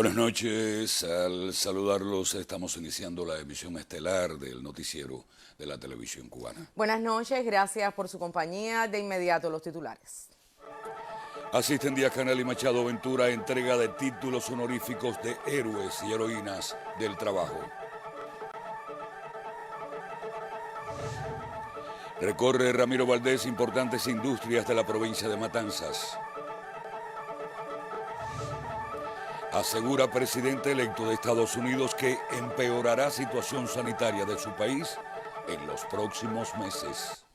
Buenas noches, al saludarlos estamos iniciando la emisión estelar del noticiero de la televisión cubana. Buenas noches, gracias por su compañía. De inmediato los titulares. Asisten Díaz-Canel y Machado Ventura a entrega de títulos honoríficos de héroes y heroínas del trabajo. Recorre Ramiro Valdés importantes industrias de la provincia de Matanzas. Asegura presidente electo de Estados Unidos que empeorará situación sanitaria de su país en los próximos meses.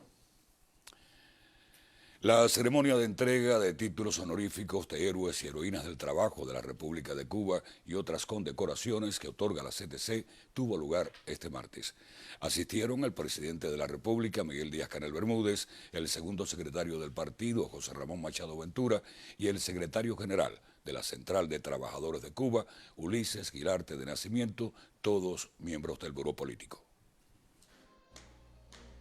La ceremonia de entrega de títulos honoríficos de héroes y heroínas del trabajo de la República de Cuba y otras condecoraciones que otorga la CTC tuvo lugar este martes. Asistieron el presidente de la República, Miguel Díaz-Canel Bermúdez, el segundo secretario del partido, José Ramón Machado Ventura, y el secretario general de la Central de Trabajadores de Cuba, Ulises Guilarte de Nacimiento, todos miembros del Buró Político.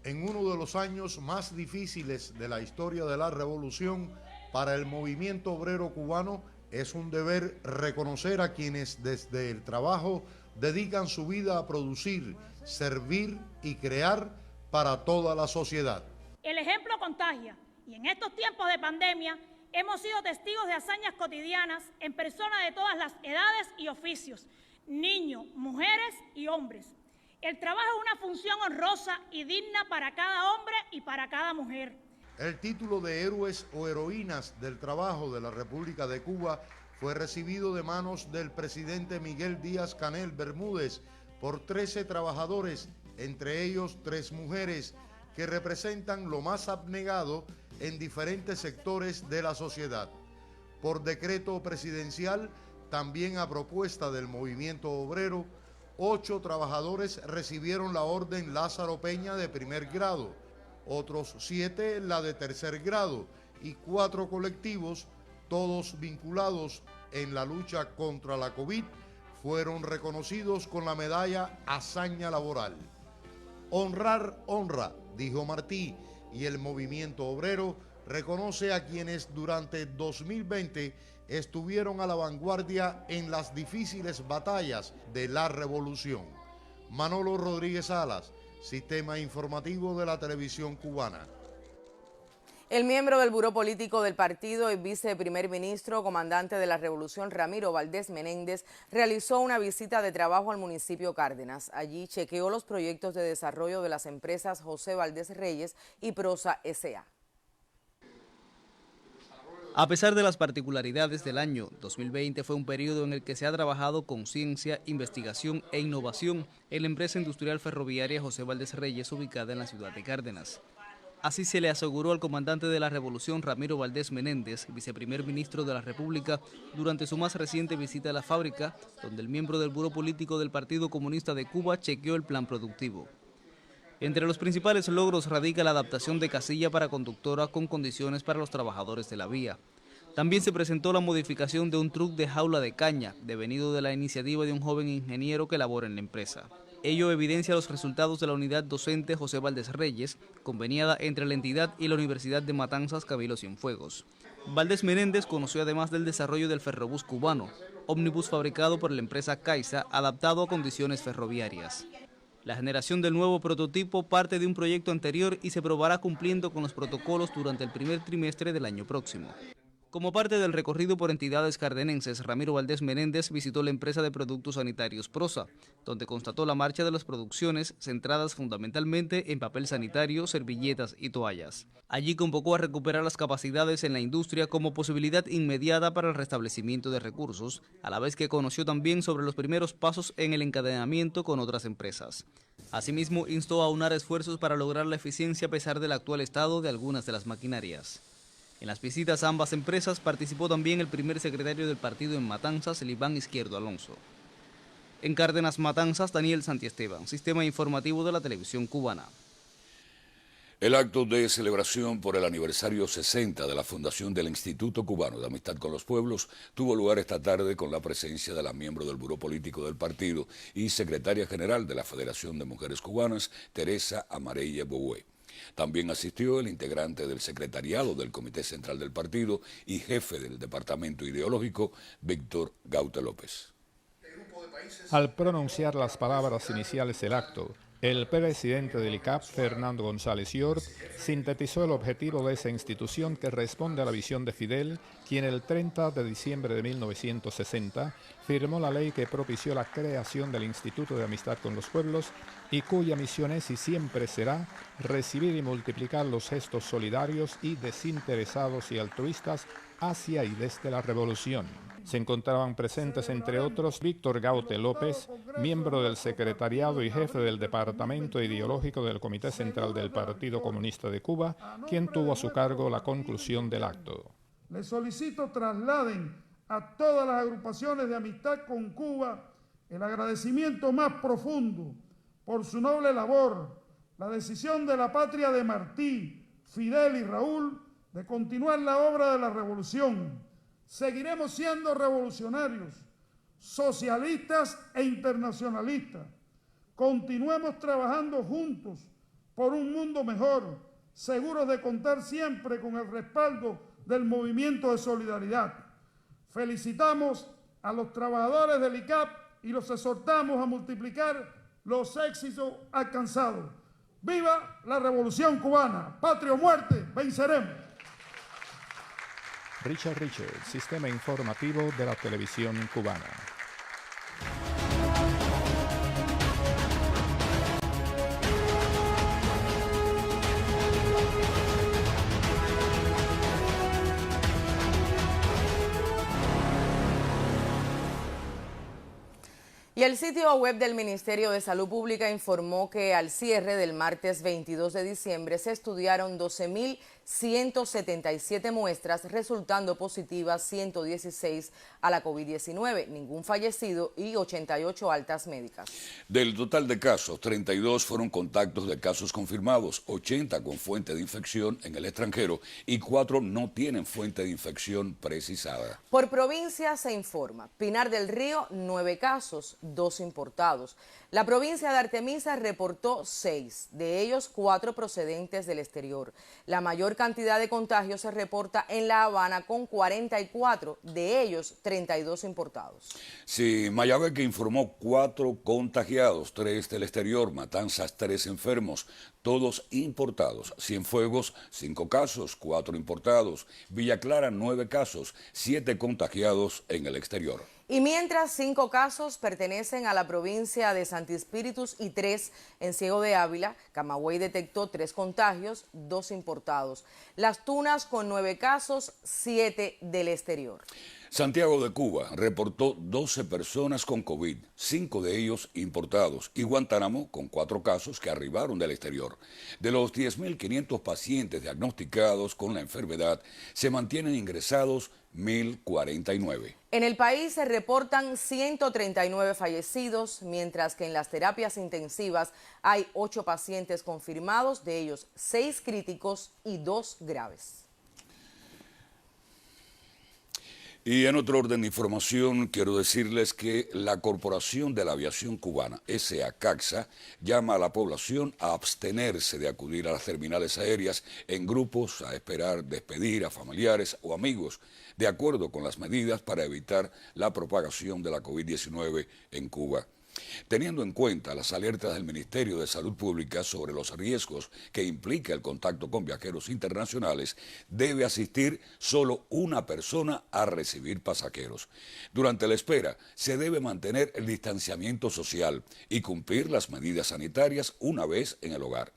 En uno de los años más difíciles de la historia de la revolución, para el movimiento obrero cubano es un deber reconocer a quienes desde el trabajo dedican su vida a producir, servir y crear para toda la sociedad. El ejemplo contagia y en estos tiempos de pandemia hemos sido testigos de hazañas cotidianas en personas de todas las edades y oficios, niños, mujeres y hombres. El trabajo es una función honrosa y digna para cada hombre y para cada mujer. El título de héroes o heroínas del trabajo de la República de Cuba fue recibido de manos del presidente Miguel Díaz-Canel Bermúdez por 13 trabajadores, entre ellos 3 mujeres, que representan lo más abnegado en diferentes sectores de la sociedad. Por decreto presidencial, también a propuesta del movimiento obrero, 8 trabajadores recibieron la orden Lázaro Peña de primer grado, otros 7 la de tercer grado y 4 colectivos, todos vinculados en la lucha contra la COVID, fueron reconocidos con la medalla Hazaña Laboral. Honrar honra, dijo Martí, y el movimiento obrero reconoce a quienes durante 2020 estuvieron a la vanguardia en las difíciles batallas de la revolución. Manolo Rodríguez Salas, Sistema Informativo de la Televisión Cubana. El miembro del Buró Político del partido y viceprimer ministro, comandante de la Revolución, Ramiro Valdés Menéndez, realizó una visita de trabajo al municipio Cárdenas. Allí chequeó los proyectos de desarrollo de las empresas José Valdés Reyes y Prosa S.A. A pesar de las particularidades del año, 2020 fue un periodo en el que se ha trabajado con ciencia, investigación e innovación en la empresa industrial ferroviaria José Valdés Reyes, ubicada en la ciudad de Cárdenas. Así se le aseguró al comandante de la Revolución, Ramiro Valdés Menéndez, viceprimer ministro de la República, durante su más reciente visita a la fábrica, donde el miembro del Buró Político del Partido Comunista de Cuba chequeó el plan productivo. Entre los principales logros radica la adaptación de casilla para conductora con condiciones para los trabajadores de la vía. También se presentó la modificación de un truck de jaula de caña, devenido de la iniciativa de un joven ingeniero que labora en la empresa. Ello evidencia los resultados de la unidad docente José Valdés Reyes, conveniada entre la entidad y la Universidad de Matanzas Cabildo Cienfuegos. Valdés Menéndez conoció además del desarrollo del ferrobús cubano, ómnibus fabricado por la empresa Caixa, adaptado a condiciones ferroviarias. La generación del nuevo prototipo parte de un proyecto anterior y se probará cumpliendo con los protocolos durante el primer trimestre del año próximo. Como parte del recorrido por entidades cardenenses, Ramiro Valdés Menéndez visitó la empresa de productos sanitarios Prosa, donde constató la marcha de las producciones centradas fundamentalmente en papel sanitario, servilletas y toallas. Allí convocó a recuperar las capacidades en la industria como posibilidad inmediata para el restablecimiento de recursos, a la vez que conoció también sobre los primeros pasos en el encadenamiento con otras empresas. Asimismo, instó a aunar esfuerzos para lograr la eficiencia a pesar del actual estado de algunas de las maquinarias. En las visitas a ambas empresas participó también el primer secretario del partido en Matanzas, el Iván Izquierdo Alonso. En Cárdenas, Matanzas, Daniel Santiesteban, Sistema Informativo de la Televisión Cubana. El acto de celebración por el aniversario 60 de la fundación del Instituto Cubano de Amistad con los Pueblos tuvo lugar esta tarde con la presencia de la miembro del Buró Político del partido y secretaria general de la Federación de Mujeres Cubanas, Teresa Amarella Boué. También asistió el integrante del secretariado del Comité Central del Partido y jefe del Departamento Ideológico, Víctor Gaute López. Al pronunciar las palabras iniciales del acto, el presidente del ICAP, Fernando González Yort, sintetizó el objetivo de esa institución que responde a la visión de Fidel, quien el 30 de diciembre de 1960 firmó la ley que propició la creación del Instituto de Amistad con los Pueblos y cuya misión es y siempre será recibir y multiplicar los gestos solidarios y desinteresados y altruistas hacia y desde la revolución. Se encontraban presentes, entre otros, Víctor Gaute López, miembro del secretariado y jefe del departamento ideológico del Comité Central del Partido Comunista de Cuba, quien tuvo a su cargo la conclusión del acto. Les solicito trasladen a todas las agrupaciones de amistad con Cuba el agradecimiento más profundo por su noble labor, la decisión de la patria de Martí, Fidel y Raúl de continuar la obra de la revolución. Seguiremos siendo revolucionarios, socialistas e internacionalistas. Continuemos trabajando juntos por un mundo mejor, seguros de contar siempre con el respaldo del movimiento de solidaridad. Felicitamos a los trabajadores del ICAP y los exhortamos a multiplicar los éxitos alcanzados. ¡Viva la Revolución Cubana! ¡Patria o muerte! ¡Venceremos! Richard, Sistema Informativo de la Televisión Cubana. Y el sitio web del Ministerio de Salud Pública informó que al cierre del martes 22 de diciembre se estudiaron 12.177 muestras, resultando positivas 116 a la COVID-19, ningún fallecido y 88 altas médicas. Del total de casos, 32 fueron contactos de casos confirmados, 80 con fuente de infección en el extranjero y 4 no tienen fuente de infección precisada. Por provincia se informa: Pinar del Río, 9 casos, 2 importados. La provincia de Artemisa reportó 6, de ellos 4 procedentes del exterior. La mayor cantidad de contagios se reporta en La Habana con 44, de ellos 32 importados. Sí, Mayabeque informó 4 contagiados, 3 del exterior, Matanzas 3 enfermos, todos importados. Cienfuegos 5 casos, 4 importados. Villa Clara 9 casos, 7 contagiados en el exterior. Y mientras 5 casos pertenecen a la provincia de Santi Espíritus y 3 en Ciego de Ávila, Camagüey detectó 3 contagios, 2 importados. Las Tunas con 9 casos, 7 del exterior. Santiago de Cuba reportó 12 personas con COVID, 5 de ellos importados, y Guantánamo con 4 casos que arribaron del exterior. De los 10.500 pacientes diagnosticados con la enfermedad, se mantienen ingresados 1.049. En el país se reportan 139 fallecidos, mientras que en las terapias intensivas hay 8 pacientes confirmados, de ellos 6 críticos y 2 graves. Y en otro orden de información, quiero decirles que la Corporación de la Aviación Cubana, SACACSA, llama a la población a abstenerse de acudir a las terminales aéreas en grupos a esperar despedir a familiares o amigos, de acuerdo con las medidas para evitar la propagación de la COVID-19 en Cuba. Teniendo en cuenta las alertas del Ministerio de Salud Pública sobre los riesgos que implica el contacto con viajeros internacionales, debe asistir solo una persona a recibir pasajeros. Durante la espera, se debe mantener el distanciamiento social y cumplir las medidas sanitarias una vez en el hogar.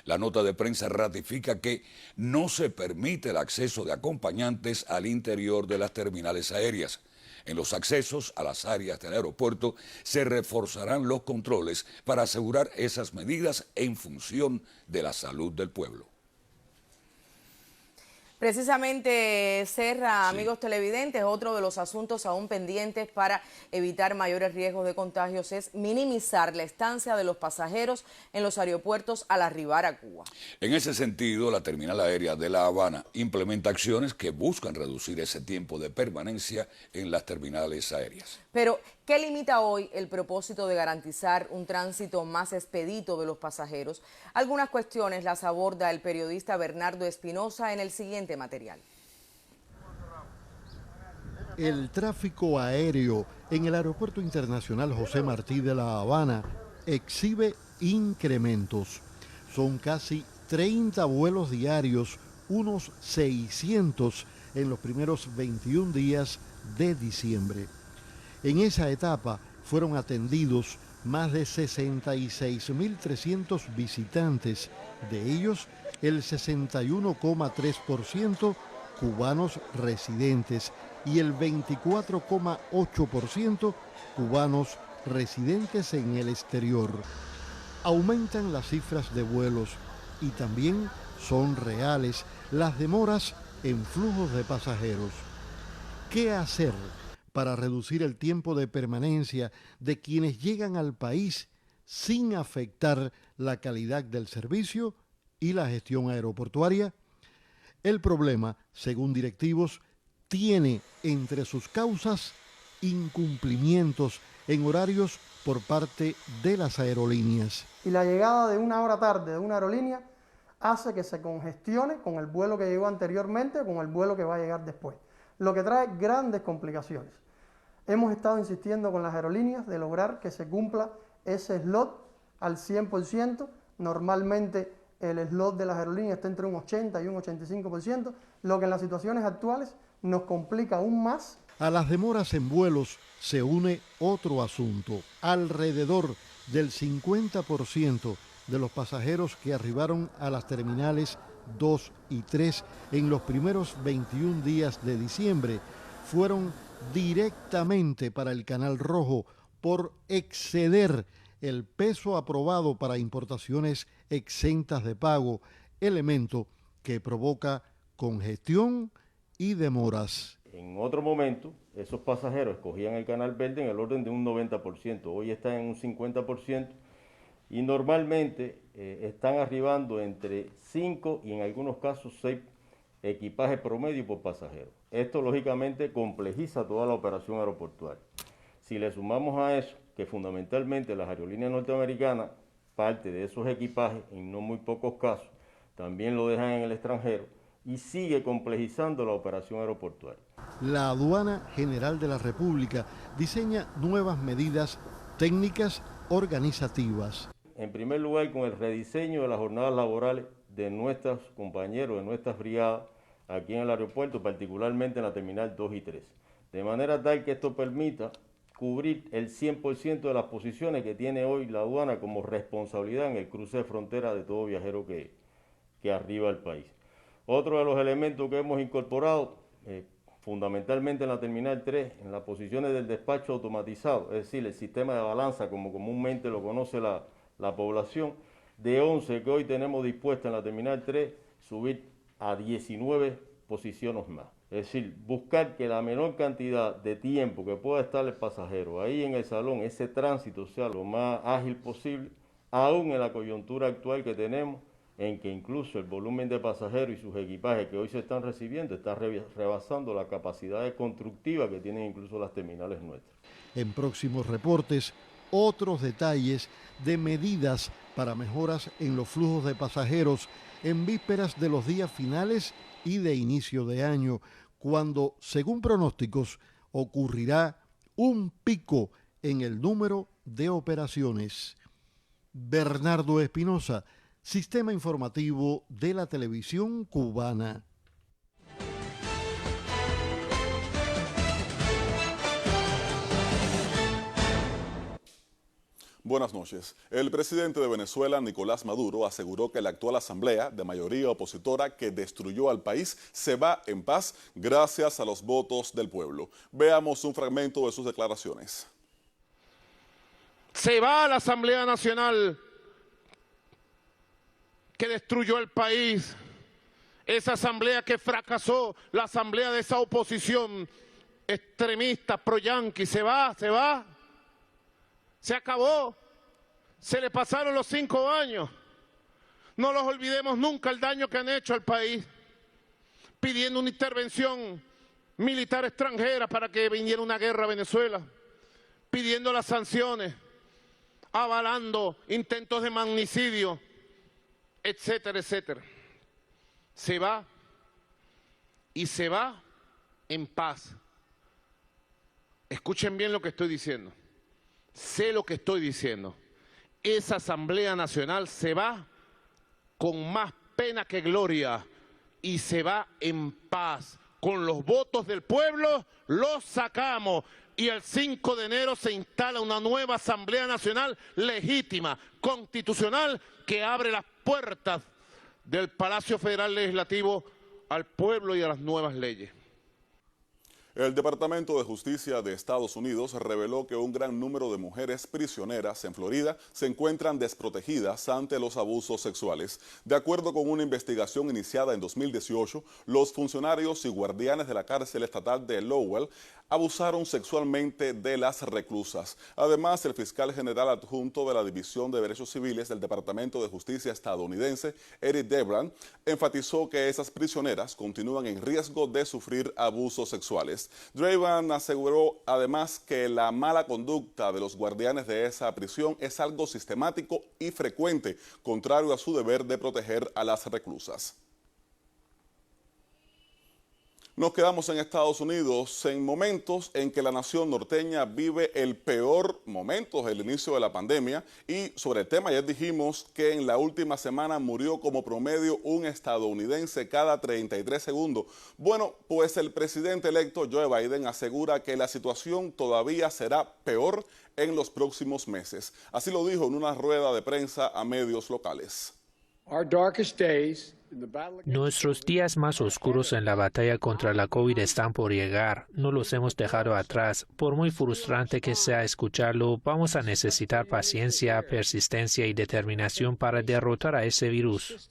La nota de prensa ratifica que no se permite el acceso de acompañantes al interior de las terminales aéreas. En los accesos a las áreas del aeropuerto se reforzarán los controles para asegurar esas medidas en función de la salud del pueblo. Precisamente, Serra, amigos televidentes, otro de los asuntos aún pendientes para evitar mayores riesgos de contagios es minimizar la estancia de los pasajeros en los aeropuertos al arribar a Cuba. En ese sentido, la terminal aérea de La Habana implementa acciones que buscan reducir ese tiempo de permanencia en las terminales aéreas. Pero, ¿qué limita hoy el propósito de garantizar un tránsito más expedito de los pasajeros? Algunas cuestiones las aborda el periodista Bernardo Espinosa en el siguiente material. El tráfico aéreo en el Aeropuerto Internacional José Martí de La Habana exhibe incrementos. Son casi 30 vuelos diarios, unos 600 en los primeros 21 días de diciembre. En esa etapa fueron atendidos más de 66.300 visitantes, de ellos el 61,3% cubanos residentes y el 24,8% cubanos residentes en el exterior. Aumentan las cifras de vuelos y también son reales las demoras en flujos de pasajeros. ¿Qué hacer para reducir el tiempo de permanencia de quienes llegan al país sin afectar la calidad del servicio y la gestión aeroportuaria? El problema, según directivos, tiene entre sus causas incumplimientos en horarios por parte de las aerolíneas. Y la llegada de una hora tarde de una aerolínea hace que se congestione con el vuelo que llegó anteriormente o con el vuelo que va a llegar después, lo que trae grandes complicaciones. Hemos estado insistiendo con las aerolíneas de lograr que se cumpla ese slot al 100%. Normalmente el slot de las aerolíneas está entre un 80 y un 85%, lo que en las situaciones actuales nos complica aún más. A las demoras en vuelos se une otro asunto. Alrededor del 50% de los pasajeros que arribaron a las terminales 2 y 3 en los primeros 21 días de diciembre fueron directamente para el Canal Rojo por exceder el peso aprobado para importaciones exentas de pago, elemento que provoca congestión y demoras. En otro momento, esos pasajeros escogían el Canal Verde en el orden de un 90%, hoy están en un 50% y normalmente están arribando entre 5 y en algunos casos 6 equipajes promedio por pasajero. Esto lógicamente complejiza toda la operación aeroportuaria. Si le sumamos a eso que fundamentalmente las aerolíneas norteamericanas, parte de esos equipajes, en no muy pocos casos, también lo dejan en el extranjero y sigue complejizando la operación aeroportuaria. La Aduana General de la República diseña nuevas medidas técnicas organizativas. En primer lugar, con el rediseño de las jornadas laborales de nuestros compañeros, de nuestras brigadas, aquí en el aeropuerto, particularmente en la terminal 2 y 3. De manera tal que esto permita cubrir el 100% de las posiciones que tiene hoy la aduana como responsabilidad en el cruce de frontera de todo viajero que arriba al país. Otro de los elementos que hemos incorporado, fundamentalmente en la terminal 3, en las posiciones del despacho automatizado, es decir, el sistema de balanza como comúnmente lo conoce la población, de 11 que hoy tenemos dispuesta en la terminal 3, subir a 19 posiciones más. Es decir, buscar que la menor cantidad de tiempo que pueda estar el pasajero ahí en el salón, ese tránsito sea lo más ágil posible, aún en la coyuntura actual que tenemos, en que incluso el volumen de pasajeros y sus equipajes que hoy se están recibiendo está rebasando la capacidad constructiva que tienen incluso las terminales nuestras. En próximos reportes, otros detalles de medidas para mejoras en los flujos de pasajeros en vísperas de los días finales y de inicio de año, cuando, según pronósticos, ocurrirá un pico en el número de operaciones. Bernardo Espinosa, Sistema Informativo de la Televisión Cubana. Buenas noches. El presidente de Venezuela, Nicolás Maduro, aseguró que la actual asamblea de mayoría opositora que destruyó al país se va en paz gracias a los votos del pueblo. Veamos un fragmento de sus declaraciones. Se va a la Asamblea Nacional que destruyó el país, esa asamblea que fracasó, la asamblea de esa oposición extremista, pro-yanqui, se va, se acabó, se le pasaron los 5 años, no los olvidemos nunca el daño que han hecho al país, pidiendo una intervención militar extranjera para que viniera una guerra a Venezuela, pidiendo las sanciones, avalando intentos de magnicidio, etcétera, etcétera. Se va y se va en paz. Escuchen bien lo que estoy diciendo. Sé lo que estoy diciendo. Esa Asamblea Nacional se va con más pena que gloria y se va en paz. Con los votos del pueblo los sacamos y el 5 de enero se instala una nueva Asamblea Nacional legítima, constitucional, que abre las puertas del Palacio Federal Legislativo al pueblo y a las nuevas leyes. El Departamento de Justicia de Estados Unidos reveló que un gran número de mujeres prisioneras en Florida se encuentran desprotegidas ante los abusos sexuales. De acuerdo con una investigación iniciada en 2018, los funcionarios y guardianes de la cárcel estatal de Lowell abusaron sexualmente de las reclusas. Además, el fiscal general adjunto de la División de Derechos Civiles del Departamento de Justicia estadounidense, Eric Debran, enfatizó que esas prisioneras continúan en riesgo de sufrir abusos sexuales. Debran aseguró además que la mala conducta de los guardianes de esa prisión es algo sistemático y frecuente, contrario a su deber de proteger a las reclusas. Nos quedamos en Estados Unidos en momentos en que la nación norteña vive el peor momento desde el inicio de la pandemia, y sobre el tema ayer dijimos que en la última semana murió como promedio un estadounidense cada 33 segundos. Bueno, pues el presidente electo Joe Biden asegura que la situación todavía será peor en los próximos meses. Así lo dijo en una rueda de prensa a medios locales. Nuestros días más oscuros en la batalla contra la COVID están por llegar. No los hemos dejado atrás. Por muy frustrante que sea escucharlo, vamos a necesitar paciencia, persistencia y determinación para derrotar a ese virus.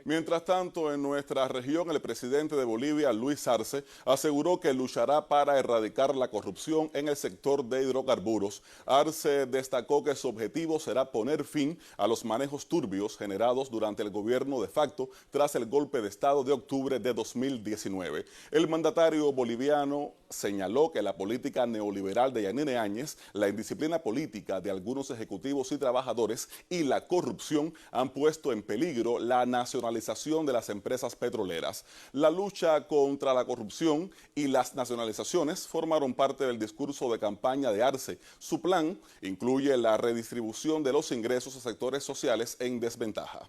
Mientras tanto, en nuestra región, el presidente de Bolivia, Luis Arce, aseguró que luchará para erradicar la corrupción en el sector de hidrocarburos. Arce destacó que su objetivo será poner fin a los manejos turbios generados durante el gobierno de facto tras el golpe de Estado de octubre de 2019. El mandatario boliviano señaló que la política neoliberal de Yanine Áñez, la indisciplina política de algunos ejecutivos y trabajadores y la corrupción han puesto en peligro la nacionalización de las empresas petroleras. La lucha contra la corrupción y las nacionalizaciones formaron parte del discurso de campaña de Arce. Su plan incluye la redistribución de los ingresos a sectores sociales en desventaja.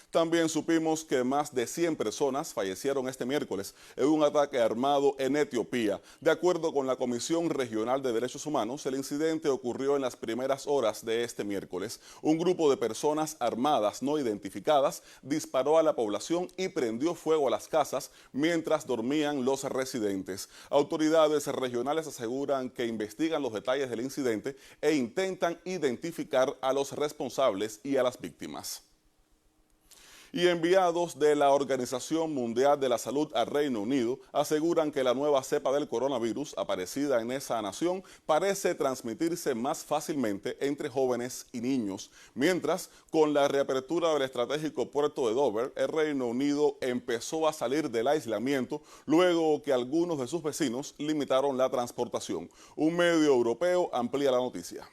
También supimos que más de 100 personas fallecieron este miércoles en un ataque armado en Etiopía. De acuerdo con la Comisión Regional de Derechos Humanos, el incidente ocurrió en las primeras horas de este miércoles. Un grupo de personas armadas no identificadas disparó a la población y prendió fuego a las casas mientras dormían los residentes. Autoridades regionales aseguran que investigan los detalles del incidente e intentan identificar a los responsables y a las víctimas. Y enviados de la Organización Mundial de la Salud al Reino Unido aseguran que la nueva cepa del coronavirus aparecida en esa nación parece transmitirse más fácilmente entre jóvenes y niños. Mientras, con la reapertura del estratégico puerto de Dover, el Reino Unido empezó a salir del aislamiento luego que algunos de sus vecinos limitaron la transportación. Un medio europeo amplía la noticia.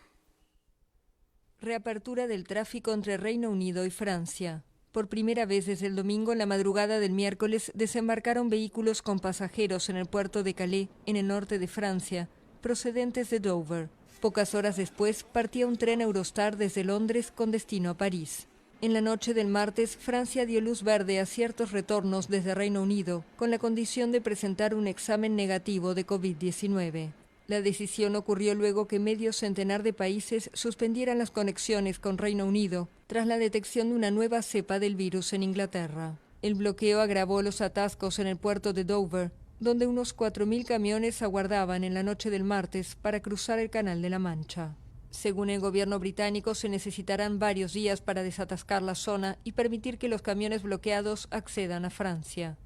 Reapertura del tráfico entre Reino Unido y Francia. Por primera vez desde el domingo, en la madrugada del miércoles, desembarcaron vehículos con pasajeros en el puerto de Calais, en el norte de Francia, procedentes de Dover. Pocas horas después, partía un tren Eurostar desde Londres con destino a París. En la noche del martes, Francia dio luz verde a ciertos retornos desde Reino Unido, con la condición de presentar un examen negativo de COVID-19. La decisión ocurrió luego que medio centenar de países suspendieran las conexiones con Reino Unido tras la detección de una nueva cepa del virus en Inglaterra. El bloqueo agravó los atascos en el puerto de Dover, donde unos 4.000 camiones aguardaban en la noche del martes para cruzar el Canal de la Mancha. Según el gobierno británico, se necesitarán varios días para desatascar la zona y permitir que los camiones bloqueados accedan a Francia.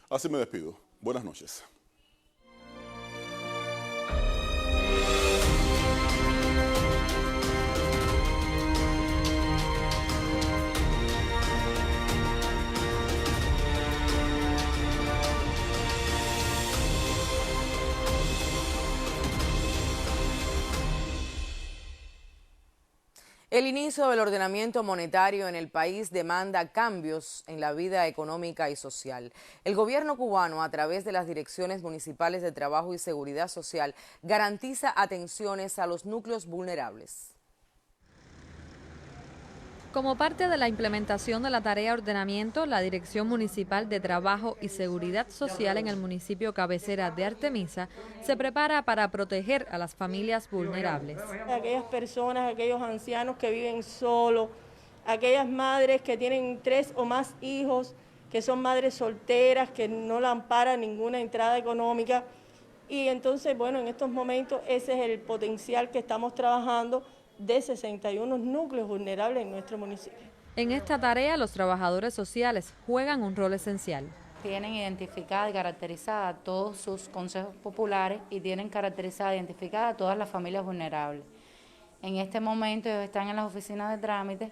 Así me despido. Buenas noches. El inicio del ordenamiento monetario en el país demanda cambios en la vida económica y social. El gobierno cubano, a través de las direcciones municipales de Trabajo y Seguridad Social, garantiza atenciones a los núcleos vulnerables. Como parte de la implementación de la tarea ordenamiento, la Dirección Municipal de Trabajo y Seguridad Social en el municipio cabecera de Artemisa se prepara para proteger a las familias vulnerables. Aquellas personas, aquellos ancianos que viven solos, aquellas madres que tienen 3 o más hijos, que son madres solteras, que no la ampara ninguna entrada económica. Y entonces, bueno, en estos momentos ese es el potencial que estamos trabajando de 61 núcleos vulnerables en nuestro municipio. En esta tarea, los trabajadores sociales juegan un rol esencial. Tienen identificada y caracterizada todos sus consejos populares y tienen caracterizada e identificada a todas las familias vulnerables. En este momento ellos están en las oficinas de trámite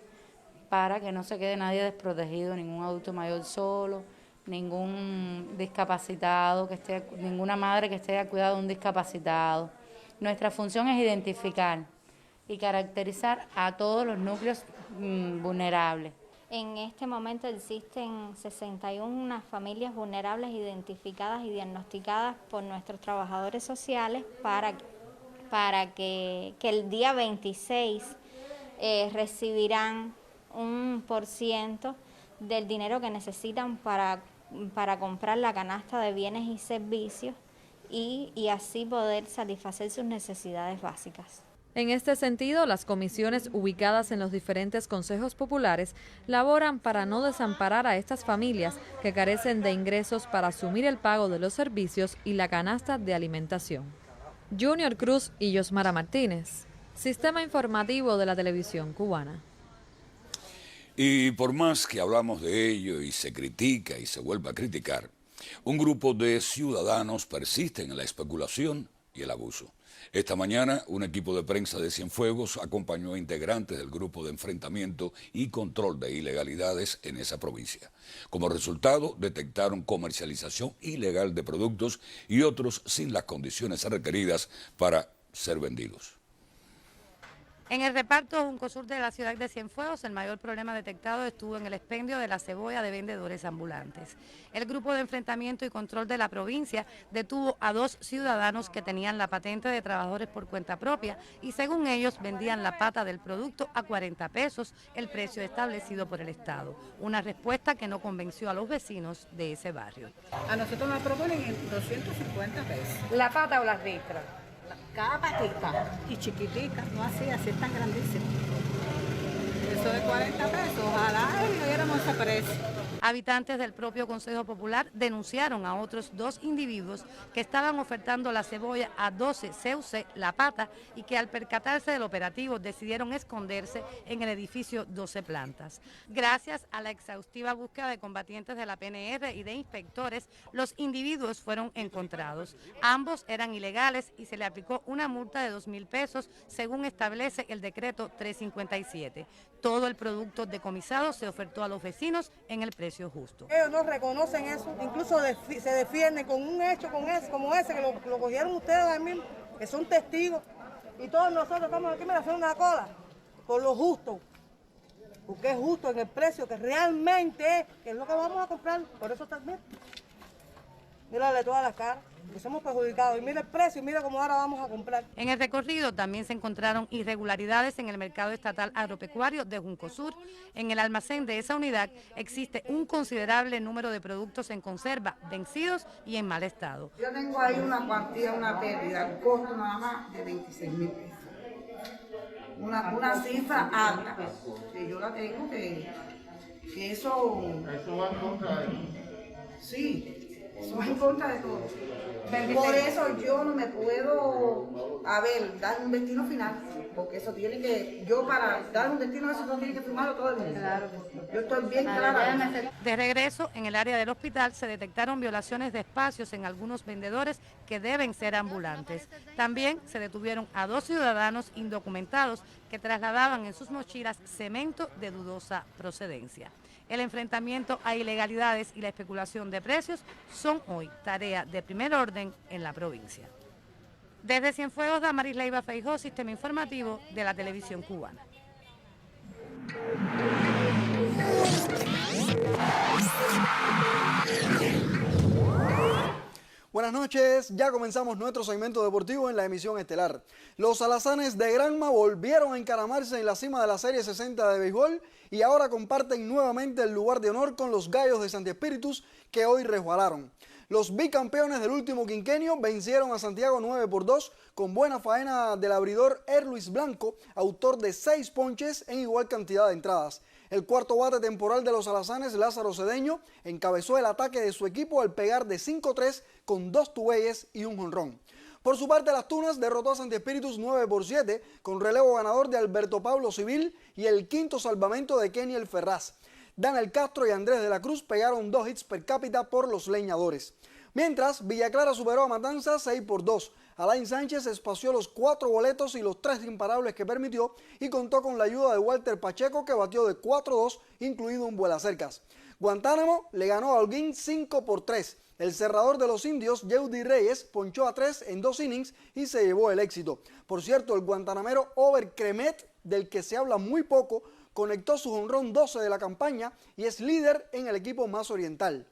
para que no se quede nadie desprotegido, ningún adulto mayor solo, ningún discapacitado, ninguna madre que esté a cuidado de un discapacitado. Nuestra función es identificar y caracterizar a todos los núcleos vulnerables. En este momento existen 61 familias vulnerables identificadas y diagnosticadas por nuestros trabajadores sociales para que el día 26 recibirán un % del dinero que necesitan para comprar la canasta de bienes y servicios y así poder satisfacer sus necesidades básicas. En este sentido, las comisiones ubicadas en los diferentes consejos populares laboran para no desamparar a estas familias que carecen de ingresos para asumir el pago de los servicios y la canasta de alimentación. Junior Cruz y Yosmara Martínez, Sistema Informativo de la Televisión Cubana. Y por más que hablamos de ello y se critica y se vuelve a criticar, un grupo de ciudadanos persisten en la especulación y el abuso. Esta mañana, un equipo de prensa de Cienfuegos acompañó a integrantes del grupo de enfrentamiento y control de ilegalidades en esa provincia. Como resultado, detectaron comercialización ilegal de productos y otros sin las condiciones requeridas para ser vendidos. En el reparto Juncosur de la ciudad de Cienfuegos, el mayor problema detectado estuvo en el expendio de la cebolla de vendedores ambulantes. El grupo de enfrentamiento y control de la provincia detuvo a 2 ciudadanos que tenían la patente de trabajadores por cuenta propia y según ellos vendían la pata del producto a 40 pesos, el precio establecido por el Estado. Una respuesta que no convenció a los vecinos de ese barrio. A nosotros nos proponen en 250 pesos. ¿La pata o las ristras? Cada patita y chiquitica, no así es tan grandísimo. Eso de 40 pesos, ojalá le diéramos ese precio. Habitantes del propio Consejo Popular denunciaron a otros 2 individuos que estaban ofertando la cebolla a 12 CUC la pata y que al percatarse del operativo decidieron esconderse en el edificio 12 plantas. Gracias a la exhaustiva búsqueda de combatientes de la PNR y de inspectores, los individuos fueron encontrados. Ambos eran ilegales y se le aplicó una multa de 2.000 pesos según establece el decreto 357. Todo el producto decomisado se ofertó a los vecinos en el precio justo. Ellos no reconocen eso, incluso se defienden con un hecho como ese que lo cogieron ustedes ahí mismo, que son testigos. Y todos nosotros estamos aquí, haciendo una cola por lo justo, porque es justo en el precio que realmente es, que es lo que vamos a comprar. Por eso también. Mírale todas las caras, que somos perjudicados. Y mira el precio y mira cómo ahora vamos a comprar. En el recorrido también se encontraron irregularidades en el mercado estatal agropecuario de Juncosur. En el almacén de esa unidad existe un considerable número de productos en conserva, vencidos y en mal estado. Yo tengo ahí una cuantía, una pérdida, un costo nada más de 26.000 pesos. Una cifra alta, que yo la tengo, que eso... Eso va en contra de... Sí. Eso va en contra de todo. Por eso yo no me puedo, dar un destino final, porque eso tiene que, yo para dar un destino eso no tiene que firmarlo todo el mundo. Claro. Yo estoy bien clara. De regreso, en el área del hospital se detectaron violaciones de espacios en algunos vendedores que deben ser ambulantes. También se detuvieron a 2 ciudadanos indocumentados que trasladaban en sus mochilas cemento de dudosa procedencia. El enfrentamiento a ilegalidades y la especulación de precios son hoy tarea de primer orden en la provincia. Desde Cienfuegos, Damaris Leiva Feijó, Sistema Informativo de la Televisión Cubana. Buenas noches, ya comenzamos nuestro segmento deportivo en la emisión estelar. Los alazanes de Granma volvieron a encaramarse en la cima de la Serie 60 de béisbol y ahora comparten nuevamente el lugar de honor con los Gallos de Santi Espíritus, que hoy resbalaron. Los bicampeones del último quinquenio vencieron a Santiago 9-2 con buena faena del abridor Erluis Blanco, autor de 6 ponches en igual cantidad de entradas. El cuarto bate temporal de los alazanes, Lázaro Cedeño, encabezó el ataque de su equipo al pegar de 5-3 con 2 tueyes y un jonrón. Por su parte, Las Tunas derrotó a Santi Espíritus 9-7 con relevo ganador de Alberto Pablo Civil y el quinto salvamento de Keniel Ferraz. Daniel Castro y Andrés de la Cruz pegaron 2 hits per cápita por los leñadores. Mientras, Villa Clara superó a Matanzas 6-2. Alain Sánchez espació los 4 boletos y los 3 imparables que permitió y contó con la ayuda de Walter Pacheco, que batió de 4-2, incluido un vuelacercas. Guantánamo le ganó a Holguín 5-3. El cerrador de los indios, Yeudi Reyes, ponchó a 3 en 2 innings y se llevó el éxito. Por cierto, el guantanamero Over Cremet, del que se habla muy poco, conectó su jonrón 12 de la campaña y es líder en el equipo más oriental.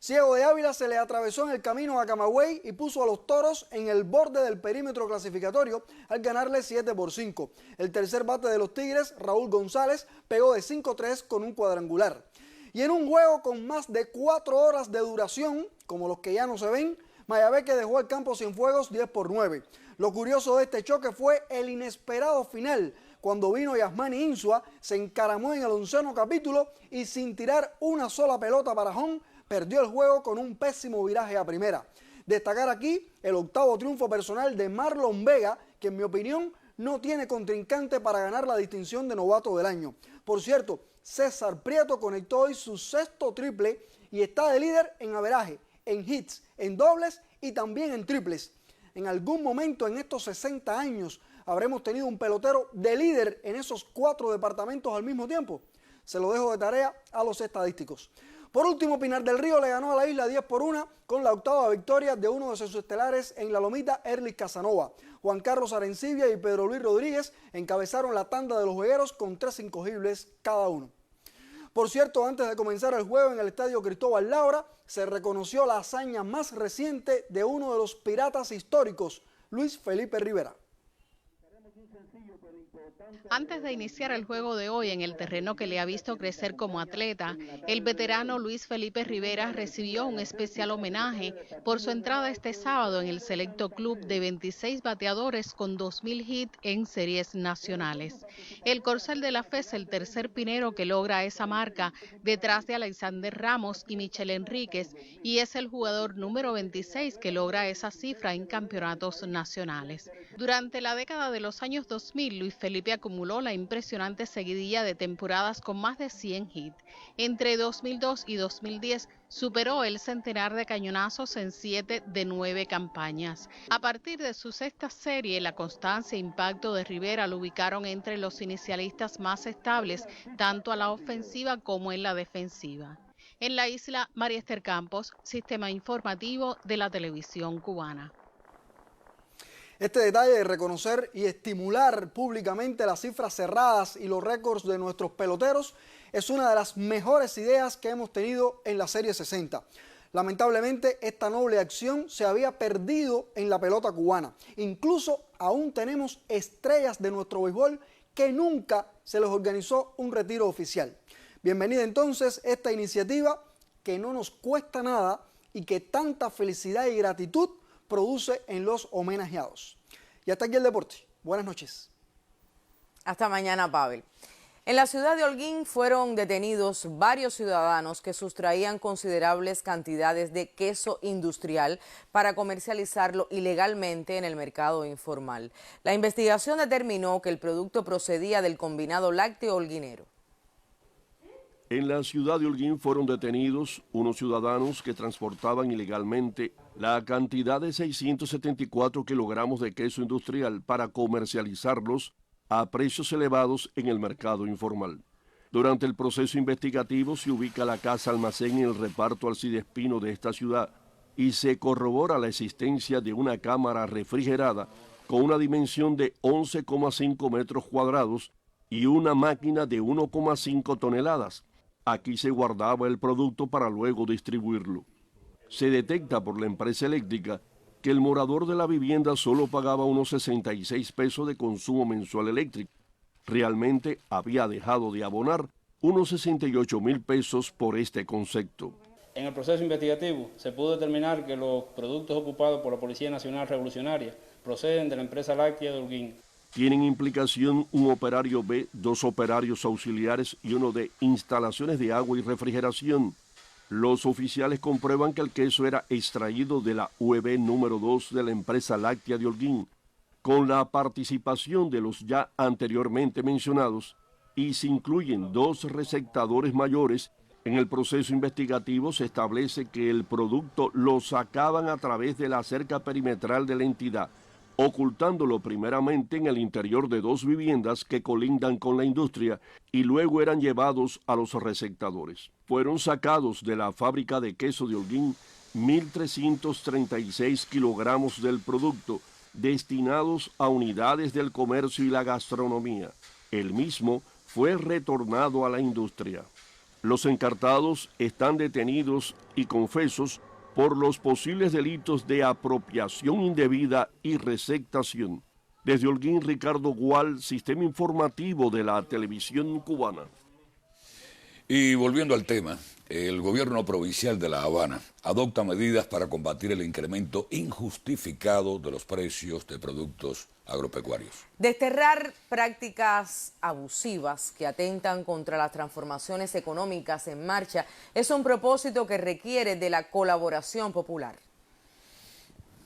Ciego de Ávila se le atravesó en el camino a Camagüey y puso a los Toros en el borde del perímetro clasificatorio al ganarle 7-5. El tercer bate de los Tigres, Raúl González, pegó de 5-3 con un cuadrangular. Y en un juego con más de 4 horas de duración, como los que ya no se ven, Mayabeque dejó el campo Cienfuegos 10-9. Lo curioso de este choque fue el inesperado final, cuando vino Yasmani Insua, se encaramó en el 11º capítulo y sin tirar una sola pelota para home, perdió el juego con un pésimo viraje a primera. Destacar aquí el 8º triunfo personal de Marlon Vega, que en mi opinión no tiene contrincante para ganar la distinción de novato del año. Por cierto, César Prieto conectó hoy su 6º triple y está de líder en averaje, en hits, en dobles y también en triples. En algún momento en estos 60 años habremos tenido un pelotero de líder en esos 4 departamentos al mismo tiempo. Se lo dejo de tarea a los estadísticos. Por último, Pinar del Río le ganó a la Isla 10-1 con la 8ª victoria de uno de sus estelares en la lomita, Erlis Casanova. Juan Carlos Arencibia y Pedro Luis Rodríguez encabezaron la tanda de los juegueros con 3 incogibles cada uno. Por cierto, antes de comenzar el juego en el estadio Cristóbal Laura, se reconoció la hazaña más reciente de uno de los piratas históricos, Luis Felipe Rivera. Antes de iniciar el juego de hoy en el terreno que le ha visto crecer como atleta, el veterano Luis Felipe Rivera recibió un especial homenaje por su entrada este sábado en el selecto club de 26 bateadores con 2.000 hits en series nacionales. El Corcel de la Fe es el tercer pinero que logra esa marca detrás de Alexander Ramos y Michel Enríquez y es el jugador número 26 que logra esa cifra en campeonatos nacionales. Durante la década de los años 2000, Luis Felipe acumuló la impresionante seguidilla de temporadas con más de 100 hits. Entre 2002 y 2010 superó el centenar de cañonazos en 7 de 9 campañas. A partir de su 6ª serie, la constancia e impacto de Rivera lo ubicaron entre los inicialistas más estables, tanto a la ofensiva como en la defensiva. En la isla, María Esther Campos, Sistema Informativo de la Televisión Cubana. Este detalle de reconocer y estimular públicamente las cifras cerradas y los récords de nuestros peloteros es una de las mejores ideas que hemos tenido en la Serie 60. Lamentablemente, esta noble acción se había perdido en la pelota cubana. Incluso aún tenemos estrellas de nuestro béisbol que nunca se les organizó un retiro oficial. Bienvenida entonces esta iniciativa que no nos cuesta nada y que tanta felicidad y gratitud produce en los homenajeados. Y hasta aquí el deporte. Buenas noches. Hasta mañana, Pavel. En la ciudad de Holguín fueron detenidos varios ciudadanos que sustraían considerables cantidades de queso industrial para comercializarlo ilegalmente en el mercado informal. La investigación determinó que el producto procedía del combinado lácteo holguinero. En la ciudad de Holguín fueron detenidos unos ciudadanos que transportaban ilegalmente la cantidad de 674 kilogramos de queso industrial para comercializarlos a precios elevados en el mercado informal. Durante el proceso investigativo se ubica la casa almacén en el reparto Alcide Espino de esta ciudad y se corrobora la existencia de una cámara refrigerada con una dimensión de 11,5 metros cuadrados y una máquina de 1,5 toneladas. Aquí se guardaba el producto para luego distribuirlo. Se detecta por la empresa eléctrica que el morador de la vivienda solo pagaba unos 66 pesos de consumo mensual eléctrico. Realmente había dejado de abonar unos 68.000 pesos por este concepto. En el proceso investigativo se pudo determinar que los productos ocupados por la Policía Nacional Revolucionaria proceden de la empresa láctea de Holguín. Tienen implicación un operario B, 2 operarios auxiliares y uno de instalaciones de agua y refrigeración. Los oficiales comprueban que el queso era extraído de la UEB número 2 de la empresa láctea de Holguín, con la participación de los ya anteriormente mencionados, y se incluyen 2 receptadores mayores. En el proceso investigativo se establece que el producto lo sacaban a través de la cerca perimetral de la entidad, ocultándolo primeramente en el interior de 2 viviendas que colindan con la industria y luego eran llevados a los receptadores. Fueron sacados de la fábrica de queso de Holguín 1.336 kilogramos del producto destinados a unidades del comercio y la gastronomía. El mismo fue retornado a la industria. Los encartados están detenidos y confesos por los posibles delitos de apropiación indebida y receptación. Desde Holguín, Ricardo Gual, Sistema Informativo de la Televisión Cubana. Y volviendo al tema, el gobierno provincial de La Habana adopta medidas para combatir el incremento injustificado de los precios de productos agropecuarios. Desterrar prácticas abusivas que atentan contra las transformaciones económicas en marcha es un propósito que requiere de la colaboración popular.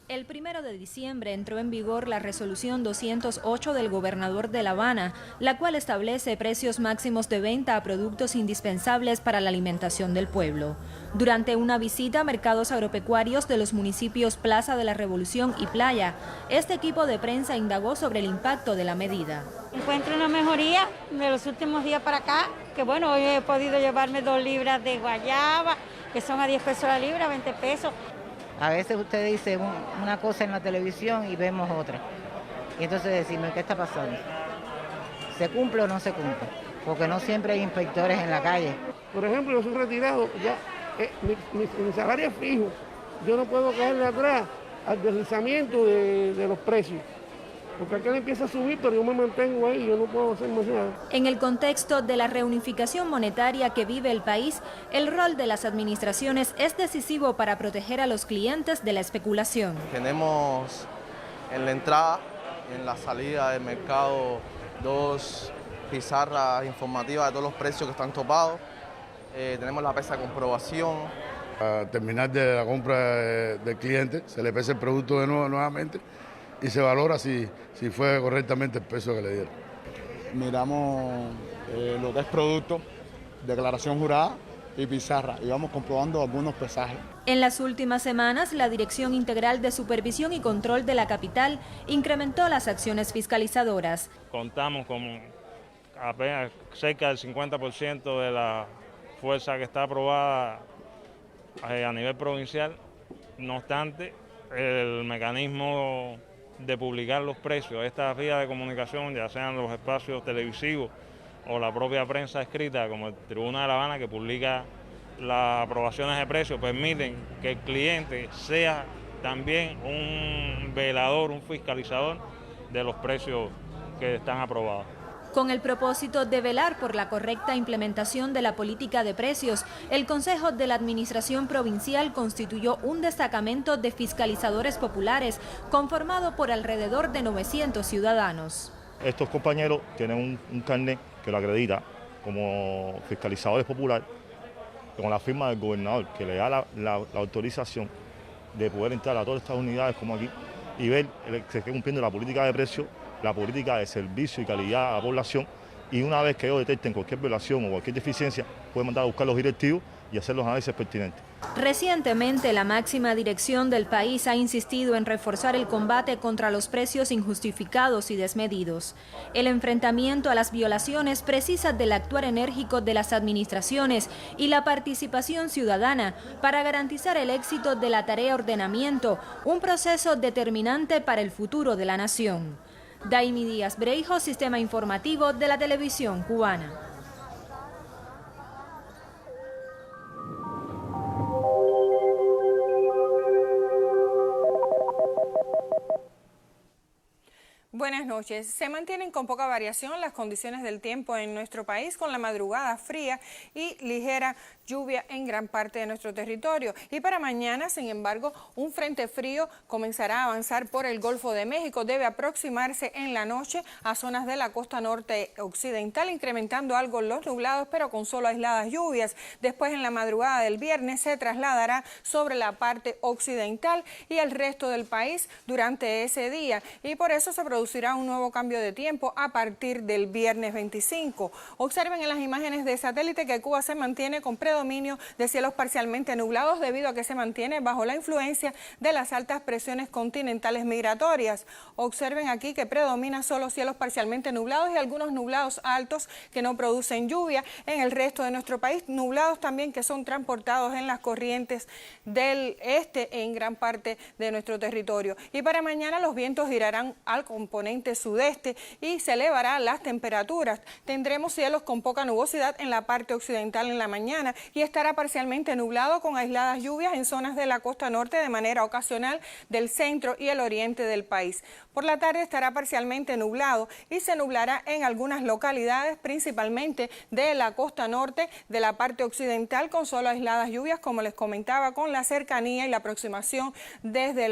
El 1 de diciembre entró en vigor la resolución 208 del gobernador de La Habana, la cual establece precios máximos de venta a productos indispensables para la alimentación del pueblo. Durante una visita a mercados agropecuarios de los municipios Plaza de la Revolución y Playa, este equipo de prensa indagó sobre el impacto de la medida. Encuentro una mejoría de los últimos días para acá, que bueno, hoy he podido llevarme 2 libras de guayaba, que son a 10 pesos la libra, 20 pesos. A veces usted dice una cosa en la televisión y vemos otra. Y entonces decimos, ¿qué está pasando? ¿Se cumple o no se cumple? Porque no siempre hay inspectores en la calle. Por ejemplo, yo soy retirado, ya mi salario es fijo. Yo no puedo caerle atrás al deslizamiento de los precios. Porque aquel empieza a subir, pero yo me mantengo ahí, yo no puedo hacer más nada. En el contexto de la reunificación monetaria que vive el país, el rol de las administraciones es decisivo para proteger a los clientes de la especulación. Tenemos en la entrada y en la salida del mercado 2 pizarras informativas de todos los precios que están topados. Tenemos la pesa de comprobación. Al terminar de la compra del cliente, se le pesa el producto de nuevo nuevamente y se valora si fue correctamente el peso que le dieron. Miramos lo que es producto, declaración jurada y pizarra, y vamos comprobando algunos pesajes. En las últimas semanas, la Dirección Integral de Supervisión y Control de la capital incrementó las acciones fiscalizadoras. Contamos con apenas cerca del 50% de la fuerza que está aprobada a nivel provincial. No obstante, el mecanismo de publicar los precios, estas vías de comunicación, ya sean los espacios televisivos o la propia prensa escrita, como el Tribuna de La Habana, que publica las aprobaciones de precios, permiten que el cliente sea también un velador, un fiscalizador de los precios que están aprobados. Con el propósito de velar por la correcta implementación de la política de precios, el Consejo de la Administración Provincial constituyó un destacamento de fiscalizadores populares conformado por alrededor de 900 ciudadanos. Estos compañeros tienen un carnet que lo acredita como fiscalizadores populares con la firma del gobernador, que le da la autorización de poder entrar a todas estas unidades como aquí y ver que se esté cumpliendo la política de precios, la política de servicio y calidad a la población, y una vez que ellos detecten cualquier violación o cualquier deficiencia, pueden mandar a buscar los directivos y hacer los análisis pertinentes. Recientemente, la máxima dirección del país ha insistido en reforzar el combate contra los precios injustificados y desmedidos. El enfrentamiento a las violaciones precisa del actuar enérgico de las administraciones y la participación ciudadana para garantizar el éxito de la tarea ordenamiento, un proceso determinante para el futuro de la nación. Daimi Díaz Breijo, Sistema Informativo de la Televisión Cubana. Buenas noches. Se mantienen con poca variación las condiciones del tiempo en nuestro país, con la madrugada fría y ligera lluvia en gran parte de nuestro territorio. Y para mañana, sin embargo, un frente frío comenzará a avanzar por el Golfo de México. Debe aproximarse en la noche a zonas de la costa norte occidental, incrementando algo los nublados, pero con solo aisladas lluvias. Después, en la madrugada del viernes, se trasladará sobre la parte occidental y el resto del país durante ese día. Y por eso se producirá un nuevo cambio de tiempo a partir del viernes 25. Observen en las imágenes de satélite que Cuba se mantiene con predominio de cielos parcialmente nublados debido a que se mantiene bajo la influencia de las altas presiones continentales migratorias. Observen aquí que predomina solo cielos parcialmente nublados y algunos nublados altos que no producen lluvia. En el resto de nuestro país, nublados también que son transportados en las corrientes del este en gran parte de nuestro territorio. Y para mañana los vientos girarán al componente sudeste y se elevarán las temperaturas. Tendremos cielos con poca nubosidad en la parte occidental en la mañana y estará parcialmente nublado con aisladas lluvias en zonas de la costa norte de manera ocasional del centro y el oriente del país. Por la tarde estará parcialmente nublado y se nublará en algunas localidades, principalmente de la costa norte de la parte occidental, con solo aisladas lluvias, como les comentaba, con la cercanía y la aproximación desde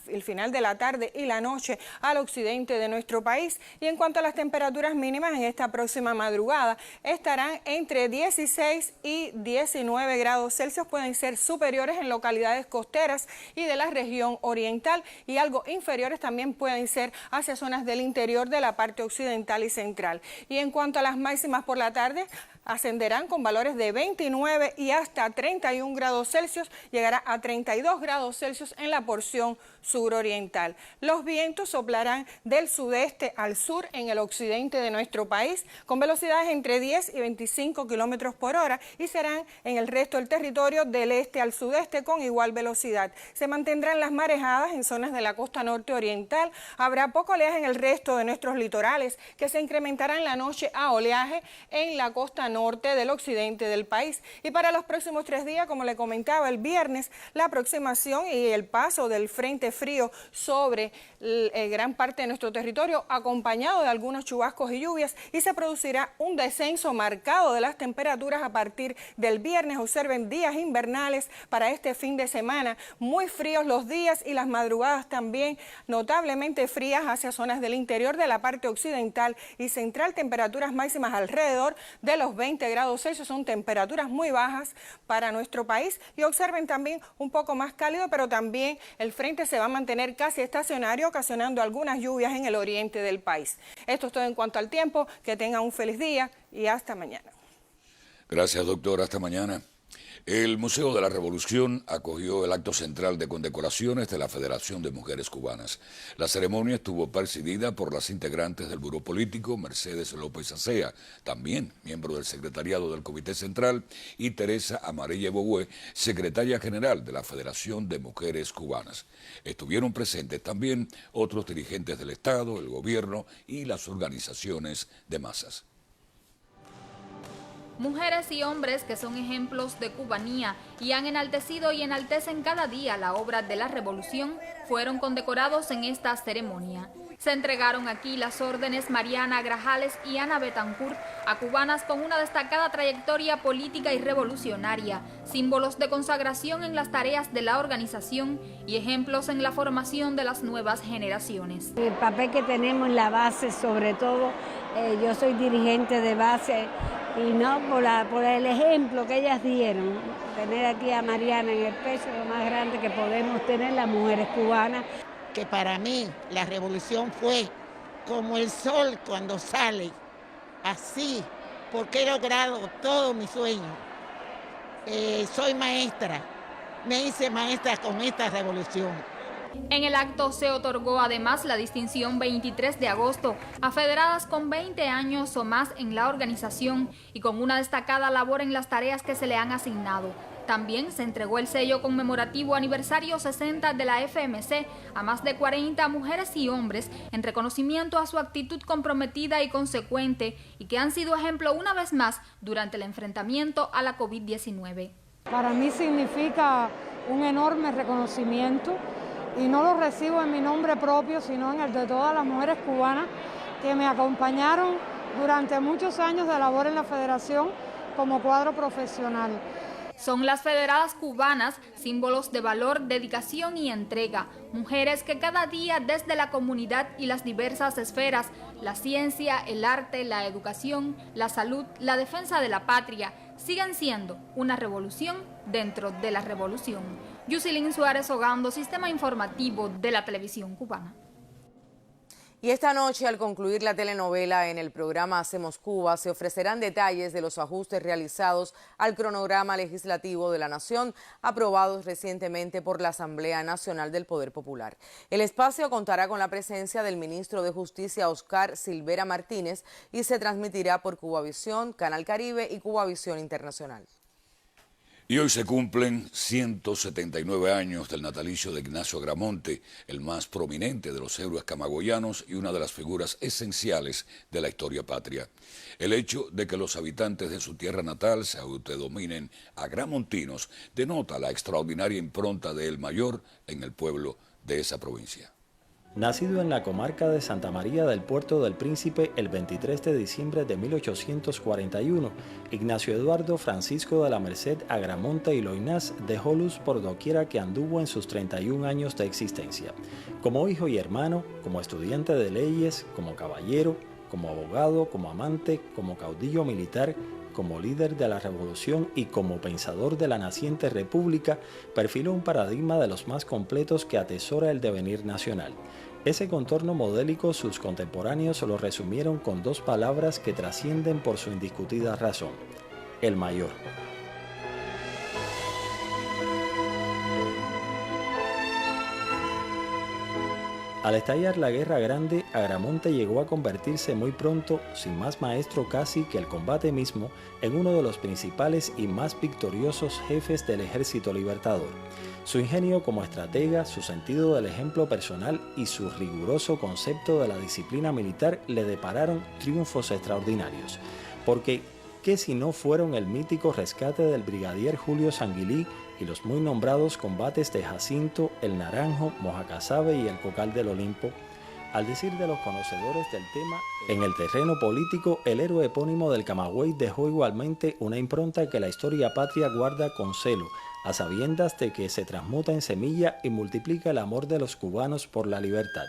el final de la tarde y la noche al occidente de nuestro país. Y en cuanto a las temperaturas mínimas, en esta próxima madrugada estarán entre 16 y 19 grados Celsius, pueden ser superiores en localidades costeras y de la región oriental y algo inferiores también pueden ser hacia zonas del interior de la parte occidental y central. Y en cuanto a las máximas por la tarde, ascenderán con valores de 29 y hasta 31 grados Celsius, llegará a 32 grados Celsius en la porción suroriental. Los vientos soplarán del sudeste al sur en el occidente de nuestro país con velocidades entre 10 y 25 kilómetros por hora y serán en el resto del territorio del este al sudeste con igual velocidad. Se mantendrán las marejadas en zonas de la costa norte oriental. Habrá poco oleaje en el resto de nuestros litorales, que se incrementará en la noche a oleaje en la costa norte del occidente del país. Y para los próximos 3 días, como le comentaba, el viernes, la aproximación y el paso del frente frío sobre gran parte de nuestro territorio, acompañado de algunos chubascos y lluvias, y se producirá un descenso marcado de las temperaturas a partir del viernes. Observen días invernales para este fin de semana, muy fríos los días y las madrugadas también notablemente frías hacia zonas del interior de la parte occidental y central, temperaturas máximas alrededor de los 20 grados Celsius, son temperaturas muy bajas para nuestro país. Y observen también un poco más cálido, pero también el frente se va a mantener casi estacionario, ocasionando algunas lluvias en el oriente del país. Esto es todo en cuanto al tiempo. Que tengan un feliz día y hasta mañana. Gracias, doctor. Hasta mañana. El Museo de la Revolución acogió el acto central de condecoraciones de la Federación de Mujeres Cubanas. La ceremonia estuvo presidida por las integrantes del Buró Político, Mercedes López Acea, también miembro del secretariado del Comité Central, y Teresa Amarilla Bogué, secretaria general de la Federación de Mujeres Cubanas. Estuvieron presentes también otros dirigentes del Estado, el gobierno y las organizaciones de masas. Mujeres y hombres que son ejemplos de cubanía y han enaltecido y enaltecen cada día la obra de la revolución, fueron condecorados en esta ceremonia. Se entregaron aquí las órdenes Mariana Grajales y Ana Betancourt a cubanas con una destacada trayectoria política y revolucionaria, símbolos de consagración en las tareas de la organización y ejemplos en la formación de las nuevas generaciones. El papel que tenemos en la base, sobre todo, yo soy dirigente de base, y no por el ejemplo que ellas dieron, tener aquí a Mariana en el pecho, lo más grande que podemos tener las mujeres cubanas. Que para mí la revolución fue como el sol cuando sale, así, porque he logrado todo mi sueño. Soy maestra, me hice maestra con esta revolución. En el acto se otorgó además la distinción 23 de agosto a federadas con 20 años o más en la organización y con una destacada labor en las tareas que se le han asignado. También se entregó el sello conmemorativo aniversario 60 de la FMC a más de 40 mujeres y hombres en reconocimiento a su actitud comprometida y consecuente y que han sido ejemplo una vez más durante el enfrentamiento a la COVID-19. Para mí significa un enorme reconocimiento y no lo recibo en mi nombre propio, sino en el de todas las mujeres cubanas que me acompañaron durante muchos años de labor en la Federación como cuadro profesional. Son las federadas cubanas, símbolos de valor, dedicación y entrega. Mujeres que cada día desde la comunidad y las diversas esferas, la ciencia, el arte, la educación, la salud, la defensa de la patria, siguen siendo una revolución dentro de la revolución. Yusilín Suárez Ogando, Sistema Informativo de la Televisión Cubana. Y esta noche, al concluir la telenovela en el programa Hacemos Cuba, se ofrecerán detalles de los ajustes realizados al cronograma legislativo de la Nación, aprobados recientemente por la Asamblea Nacional del Poder Popular. El espacio contará con la presencia del ministro de Justicia, Oscar Silvera Martínez, y se transmitirá por Cubavisión, Canal Caribe y Cubavisión Internacional. Y hoy se cumplen 179 años del natalicio de Ignacio Agramonte, el más prominente de los héroes camagüeyanos y una de las figuras esenciales de la historia patria. El hecho de que los habitantes de su tierra natal se autodenominen agramontinos denota la extraordinaria impronta de El Mayor en el pueblo de esa provincia. Nacido en la comarca de Santa María del Puerto del Príncipe el 23 de diciembre de 1841, Ignacio Eduardo Francisco de la Merced Agramonte y Loynaz dejó luz por doquiera que anduvo en sus 31 años de existencia. Como hijo y hermano, como estudiante de leyes, como caballero, como abogado, como amante, como caudillo militar, como líder de la revolución y como pensador de la naciente república, perfiló un paradigma de los más completos que atesora el devenir nacional. Ese contorno modélico sus contemporáneos lo resumieron con dos palabras que trascienden por su indiscutida razón: el mayor. Al estallar la Guerra Grande, Agramonte llegó a convertirse muy pronto, sin más maestro casi que el combate mismo, en uno de los principales y más victoriosos jefes del Ejército Libertador. Su ingenio como estratega, su sentido del ejemplo personal y su riguroso concepto de la disciplina militar le depararon triunfos extraordinarios. Porque, ¿qué si no fueron el mítico rescate del brigadier Julio Sanguilí y los muy nombrados combates de Jacinto, el Naranjo, Mojacasabe y el Cocal del Olimpo? Al decir de los conocedores del tema, en el terreno político, el héroe epónimo del Camagüey dejó igualmente una impronta que la historia patria guarda con celo, a sabiendas de que se transmuta en semilla y multiplica el amor de los cubanos por la libertad.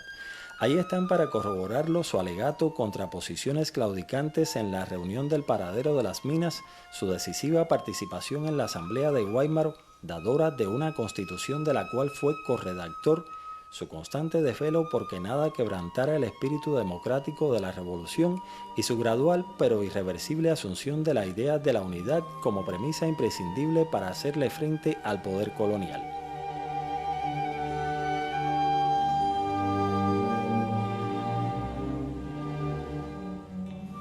Ahí están para corroborarlo su alegato contra posiciones claudicantes en la reunión del paradero de las minas, su decisiva participación en la Asamblea de Guaymaro, dadora de una constitución de la cual fue corredactor, su constante desvelo porque nada quebrantara el espíritu democrático de la revolución y su gradual pero irreversible asunción de la idea de la unidad como premisa imprescindible para hacerle frente al poder colonial.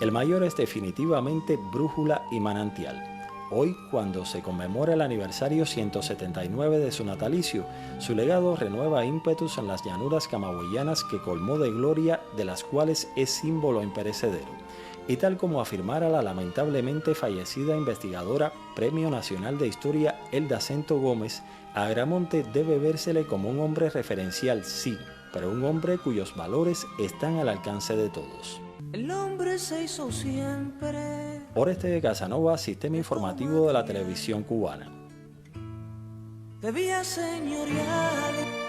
El Mayor es definitivamente brújula y manantial. Hoy, cuando se conmemora el aniversario 179 de su natalicio, su legado renueva ímpetus en las llanuras camagüeyanas que colmó de gloria, de las cuales es símbolo imperecedero. Y tal como afirmara la lamentablemente fallecida investigadora Premio Nacional de Historia Elda Cento Gómez, a Agramonte debe vérsele como un hombre referencial, sí, pero un hombre cuyos valores están al alcance de todos. El hombre se hizo siempre. Oreste de Casanova, Sistema Informativo de la Televisión Cubana. Bebía señorial.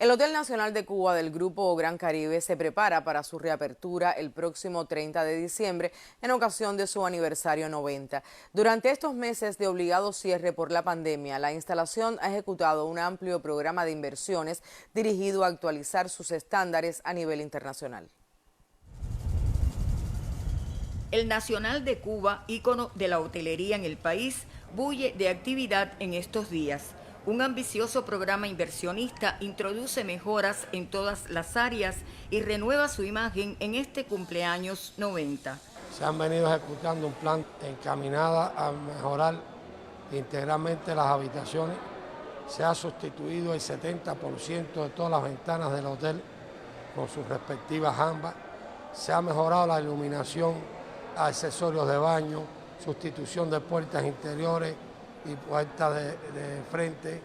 El Hotel Nacional de Cuba del Grupo Gran Caribe se prepara para su reapertura el próximo 30 de diciembre en ocasión de su aniversario 90. Durante estos meses de obligado cierre por la pandemia, la instalación ha ejecutado un amplio programa de inversiones dirigido a actualizar sus estándares a nivel internacional. El Nacional de Cuba, ícono de la hotelería en el país, bulle de actividad en estos días. Un ambicioso programa inversionista introduce mejoras en todas las áreas y renueva su imagen en este cumpleaños 90. Se han venido ejecutando un plan encaminado a mejorar integralmente las habitaciones. Se ha sustituido el 70% de todas las ventanas del hotel con sus respectivas jambas. Se ha mejorado la iluminación, accesorios de baño, sustitución de puertas interiores y puertas de frente,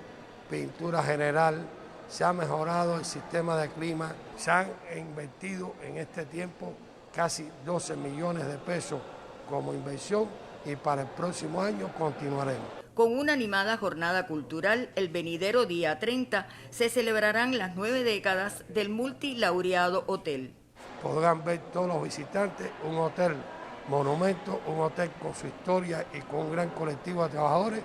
pintura general. Se ha mejorado el sistema de clima. Se han invertido en este tiempo casi 12 millones de pesos como inversión y para el próximo año continuaremos. Con una animada jornada cultural, el venidero día 30 se celebrarán las 9 décadas del multilaureado hotel. Podrán ver todos los visitantes un hotel monumento, un hotel con su historia y con un gran colectivo de trabajadores,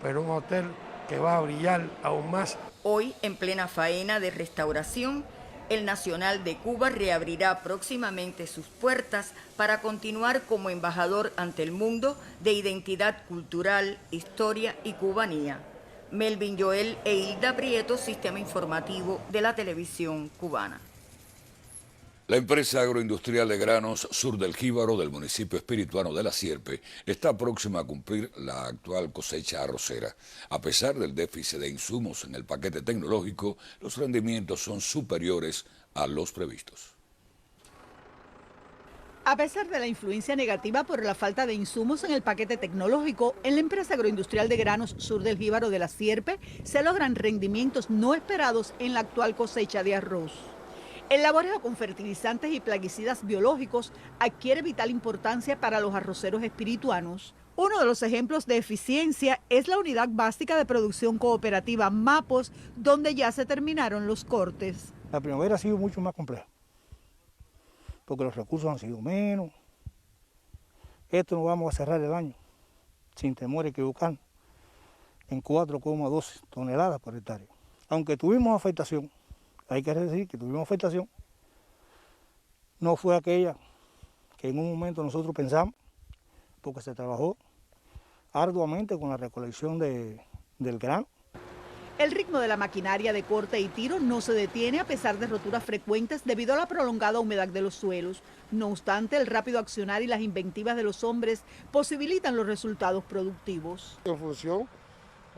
pero un hotel que va a brillar aún más. Hoy, en plena faena de restauración, el Nacional de Cuba reabrirá próximamente sus puertas para continuar como embajador ante el mundo de identidad cultural, historia y cubanía. Melvin Joel e Hilda Prieto, Sistema Informativo de la Televisión Cubana. La empresa agroindustrial de granos Sur del Jíbaro del municipio espirituano de La Sierpe está próxima a cumplir la actual cosecha arrocera. A pesar del déficit de insumos en el paquete tecnológico, los rendimientos son superiores a los previstos. A pesar de la influencia negativa por la falta de insumos en el paquete tecnológico, en la empresa agroindustrial de granos Sur del Jíbaro de La Sierpe se logran rendimientos no esperados en la actual cosecha de arroz. El laboreo con fertilizantes y plaguicidas biológicos adquiere vital importancia para los arroceros espirituanos. Uno de los ejemplos de eficiencia es la Unidad Básica de Producción Cooperativa Mapos, donde ya se terminaron los cortes. La primavera ha sido mucho más compleja, porque los recursos han sido menos. Esto no vamos a cerrar el año, sin temor a equivocarnos, en 4,12 toneladas por hectárea. Aunque tuvimos afectación, hay que decir que tuvimos afectación, no fue aquella que en un momento nosotros pensamos, porque se trabajó arduamente con la recolección del grano. El ritmo de la maquinaria de corte y tiro no se detiene a pesar de roturas frecuentes debido a la prolongada humedad de los suelos. No obstante, el rápido accionar y las inventivas de los hombres posibilitan los resultados productivos. En función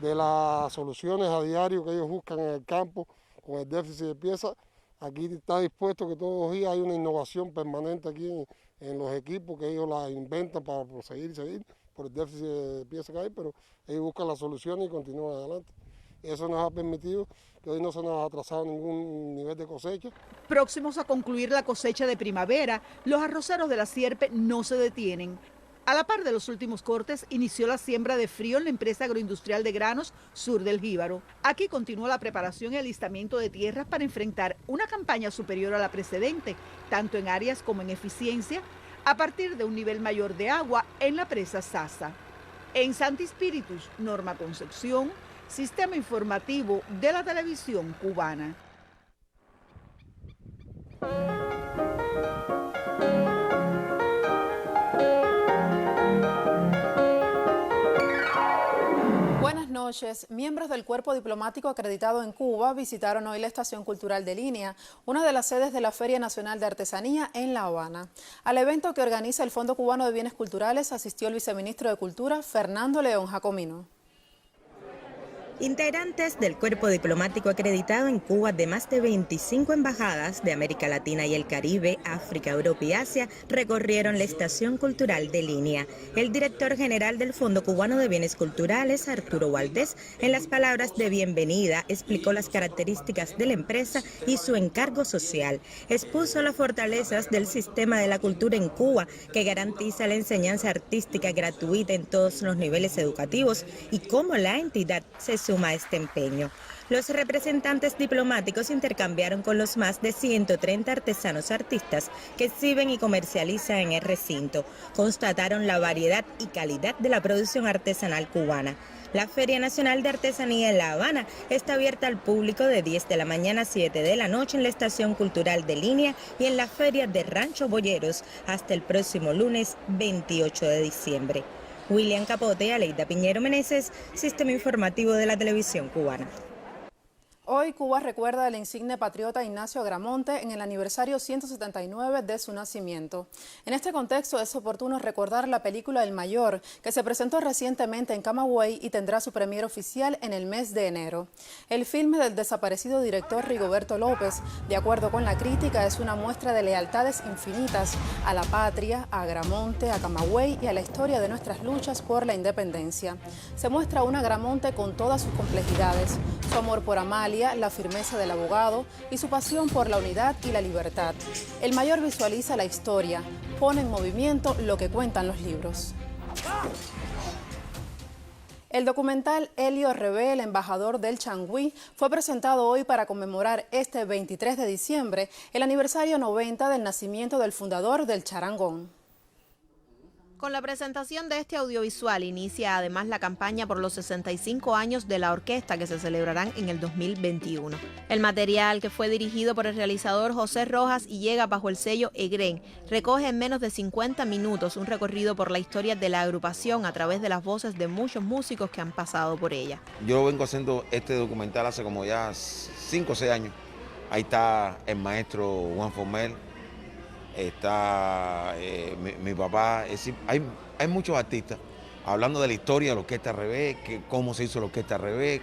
de las soluciones a diario que ellos buscan en el campo, con el déficit de piezas, aquí está dispuesto que todos los días hay una innovación permanente aquí en los equipos que ellos la inventan para proseguir y seguir por el déficit de piezas que hay, pero ellos buscan las soluciones y continúan adelante. Eso nos ha permitido que hoy no se nos ha atrasado ningún nivel de cosecha. Próximos a concluir la cosecha de primavera, los arroceros de La Sierpe no se detienen. A la par de los últimos cortes, inició la siembra de frío en la empresa agroindustrial de granos Sur del Jíbaro. Aquí continúa la preparación y alistamiento de tierras para enfrentar una campaña superior a la precedente, tanto en áreas como en eficiencia, a partir de un nivel mayor de agua en la presa Sasa. En Santi Spíritus, Norma Concepción, Sistema Informativo de la Televisión Cubana. Buenas noches. Miembros del Cuerpo Diplomático acreditado en Cuba visitaron hoy la Estación Cultural de Línea, una de las sedes de la Feria Nacional de Artesanía en La Habana. Al evento que organiza el Fondo Cubano de Bienes Culturales asistió el viceministro de Cultura, Fernando León Jacomino. Integrantes del cuerpo diplomático acreditado en Cuba de más de 25 embajadas de América Latina y el Caribe, África, Europa y Asia recorrieron la Estación Cultural de Línea. El director general del Fondo Cubano de Bienes Culturales, Arturo Valdés, en las palabras de bienvenida explicó las características de la empresa y su encargo social. Expuso las fortalezas del sistema de la cultura en Cuba, que garantiza la enseñanza artística gratuita en todos los niveles educativos y cómo la entidad se suma este empeño. Los representantes diplomáticos intercambiaron con los más de 130 artesanos artistas que exhiben y comercializan en el recinto. Constataron la variedad y calidad de la producción artesanal cubana. La Feria Nacional de Artesanía en La Habana está abierta al público de 10 de la mañana a 7 de la noche en la Estación Cultural de Línea y en la Feria de Rancho Boyeros hasta el próximo lunes 28 de diciembre. William Capote, Aleida Piñero Meneses, Sistema Informativo de la Televisión Cubana. Hoy Cuba recuerda al insigne patriota Ignacio Agramonte en el aniversario 179 de su nacimiento. En este contexto es oportuno recordar la película El Mayor, que se presentó recientemente en Camagüey y tendrá su premier oficial en el mes de enero. El filme del desaparecido director Rigoberto López, de acuerdo con la crítica, es una muestra de lealtades infinitas a la patria, a Agramonte, a Camagüey y a la historia de nuestras luchas por la independencia. Se muestra un Agramonte con todas sus complejidades, su amor por Amalia, la firmeza del abogado y su pasión por la unidad y la libertad. El Mayor visualiza la historia, pone en movimiento lo que cuentan los libros. El documental Elio Rebé, el embajador del Changüí, fue presentado hoy para conmemorar este 23 de diciembre el aniversario 90 del nacimiento del fundador del charangón. Con la presentación de este audiovisual inicia además la campaña por los 65 años de la orquesta que se celebrarán en el 2021. El material, que fue dirigido por el realizador José Rojas y llega bajo el sello EGREN, recoge en menos de 50 minutos un recorrido por la historia de la agrupación a través de las voces de muchos músicos que han pasado por ella. Yo vengo haciendo este documental hace como ya 5 o 6 años. Ahí está el maestro Juan Formel, está mi papá, es decir, hay muchos artistas hablando de la historia de la Orquesta Rebé, cómo se hizo la Orquesta Rebé,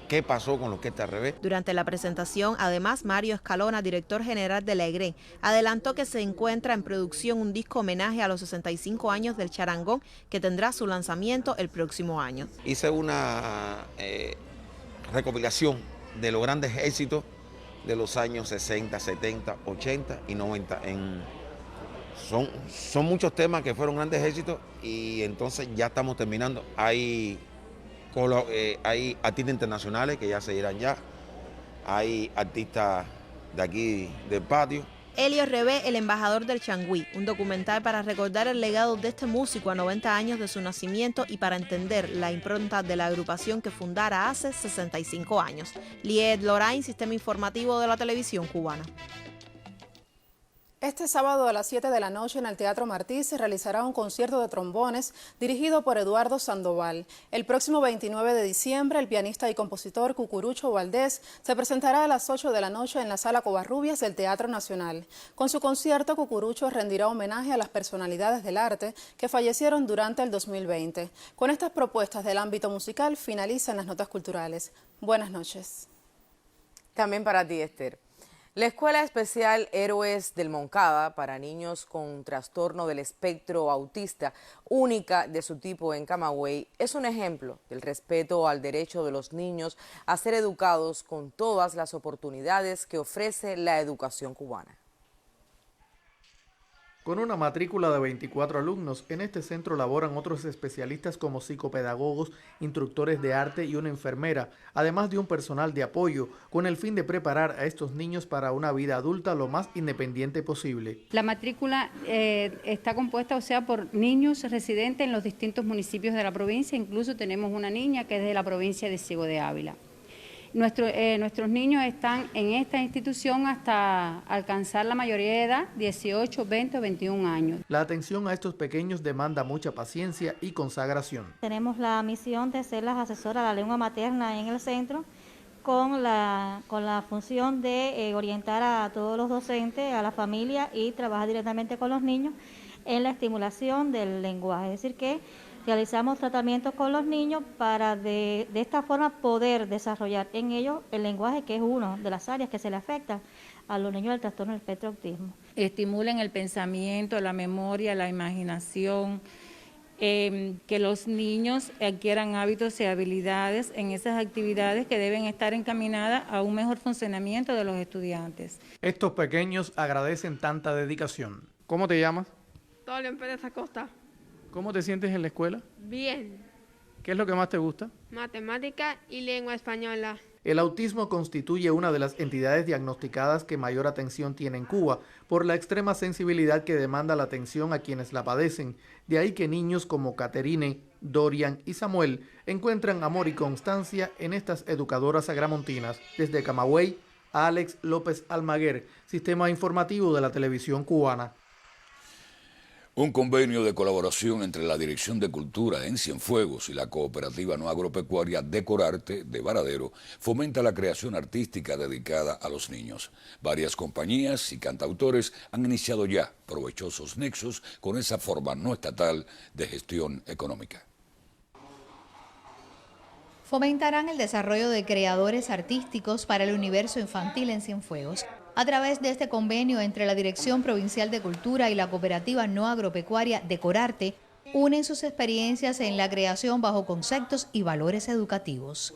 qué pasó con la Orquesta Rebé. Durante la presentación, además, Mario Escalona, director general de la EGREN, adelantó que se encuentra en producción un disco homenaje a los 65 años del charangón que tendrá su lanzamiento el próximo año. Hice una recopilación de los grandes éxitos de los años 60, 70, 80 y 90. Son muchos temas que fueron grandes éxitos y entonces ya estamos terminando. Hay artistas internacionales que ya se irán ya, hay artistas de aquí del patio. Elio Rebé, el embajador del Changüí, un documental para recordar el legado de este músico a 90 años de su nacimiento y para entender la impronta de la agrupación que fundara hace 65 años. Liet Lorain, Sistema Informativo de la Televisión Cubana. Este sábado a las 7 de la noche en el Teatro Martí se realizará un concierto de trombones dirigido por Eduardo Sandoval. El próximo 29 de diciembre, el pianista y compositor Cucurucho Valdés se presentará a las 8 de la noche en la Sala Covarrubias del Teatro Nacional. Con su concierto, Cucurucho rendirá homenaje a las personalidades del arte que fallecieron durante el 2020. Con estas propuestas del ámbito musical finalizan las notas culturales. Buenas noches. También para ti, Esther. La Escuela Especial Héroes del Moncada para niños con trastorno del espectro autista, única de su tipo en Camagüey, es un ejemplo del respeto al derecho de los niños a ser educados con todas las oportunidades que ofrece la educación cubana. Con una matrícula de 24 alumnos, en este centro laboran otros especialistas como psicopedagogos, instructores de arte y una enfermera, además de un personal de apoyo, con el fin de preparar a estos niños para una vida adulta lo más independiente posible. La matrícula está compuesta, por niños residentes en los distintos municipios de la provincia, incluso tenemos una niña que es de la provincia de Ciego de Ávila. Nuestros niños están en esta institución hasta alcanzar la mayoría de edad, 18, 20 o 21 años. La atención a estos pequeños demanda mucha paciencia y consagración. Tenemos la misión de ser las asesoras de la lengua materna en el centro, con la función de orientar a todos los docentes, a la familia y trabajar directamente con los niños en la estimulación del lenguaje. Es decir, que realizamos tratamientos con los niños para de esta forma poder desarrollar en ellos el lenguaje, que es una de las áreas que se le afecta a los niños del trastorno del espectro autismo. Estimulen el pensamiento, la memoria, la imaginación, que los niños adquieran hábitos y habilidades en esas actividades que deben estar encaminadas a un mejor funcionamiento de los estudiantes. Estos pequeños agradecen tanta dedicación. ¿Cómo te llamas? Tolian Pérez Acosta. ¿Cómo te sientes en la escuela? Bien. ¿Qué es lo que más te gusta? Matemática y lengua española. El autismo constituye una de las entidades diagnosticadas que mayor atención tiene en Cuba por la extrema sensibilidad que demanda la atención a quienes la padecen. De ahí que niños como Caterine, Dorian y Samuel encuentran amor y constancia en estas educadoras agramontinas. Desde Camagüey, Alex López Almaguer, Sistema Informativo de la Televisión Cubana. Un convenio de colaboración entre la Dirección de Cultura en Cienfuegos y la Cooperativa No Agropecuaria Decorarte de Varadero fomenta la creación artística dedicada a los niños. Varias compañías y cantautores han iniciado ya provechosos nexos con esa forma no estatal de gestión económica. Fomentarán el desarrollo de creadores artísticos para el universo infantil en Cienfuegos. A través de este convenio entre la Dirección Provincial de Cultura y la Cooperativa No Agropecuaria Decorarte, unen sus experiencias en la creación bajo conceptos y valores educativos.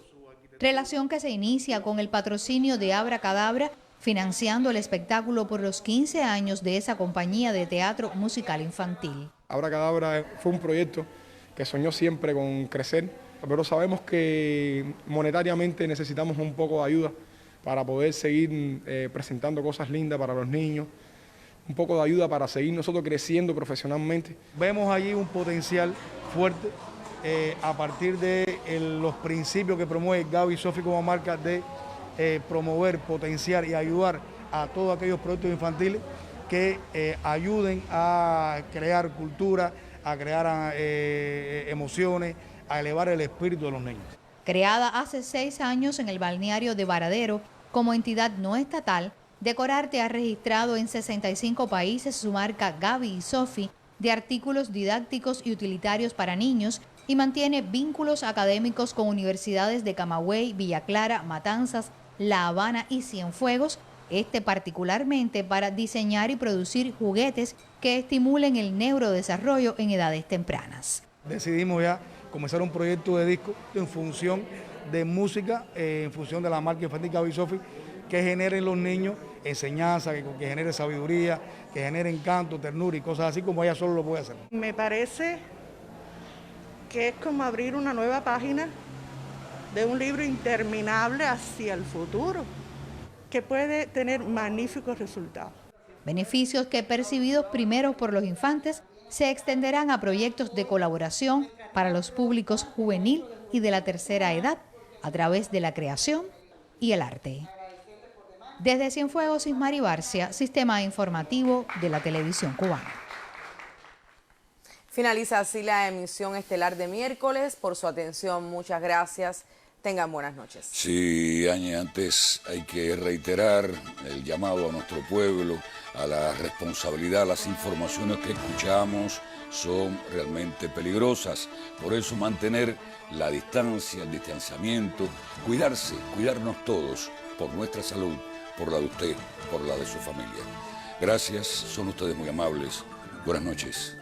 Relación que se inicia con el patrocinio de Abracadabra, financiando el espectáculo por los 15 años de esa compañía de teatro musical infantil. Abracadabra fue un proyecto que soñó siempre con crecer, pero sabemos que monetariamente necesitamos un poco de ayuda para poder seguir presentando cosas lindas para los niños, un poco de ayuda para seguir nosotros creciendo profesionalmente. Vemos allí un potencial fuerte a partir de los principios que promueve Gaby y Sofi como marca de promover, potenciar y ayudar a todos aquellos proyectos infantiles que ayuden a crear cultura, a crear emociones, a elevar el espíritu de los niños. Creada hace 6 años en el balneario de Varadero como entidad no estatal, Decorarte ha registrado en 65 países su marca Gaby y Sofi de artículos didácticos y utilitarios para niños y mantiene vínculos académicos con universidades de Camagüey, Villa Clara, Matanzas, La Habana y Cienfuegos, particularmente para diseñar y producir juguetes que estimulen el neurodesarrollo en edades tempranas. Decidimos ya comenzar un proyecto de disco en función de música, en función de la marca infantil Gaby y Sofi, que genere en los niños enseñanza, que genere sabiduría, que genere encanto, ternura y cosas así como ella solo lo puede hacer. Me parece que es como abrir una nueva página de un libro interminable hacia el futuro, que puede tener magníficos resultados. Beneficios que, percibidos primero por los infantes, se extenderán a proyectos de colaboración para los públicos juvenil y de la tercera edad, a través de la creación y el arte. Desde Cienfuegos, Ismari Barcia, Sistema Informativo de la Televisión Cubana. Finaliza así la emisión estelar de miércoles. Por su atención, muchas gracias. Tengan buenas noches. Sí, antes hay que reiterar el llamado a nuestro pueblo, a la responsabilidad. Las informaciones que escuchamos son realmente peligrosas. Por eso mantener la distancia, el distanciamiento, cuidarse, cuidarnos todos por nuestra salud, por la de usted, por la de su familia. Gracias, son ustedes muy amables. Buenas noches.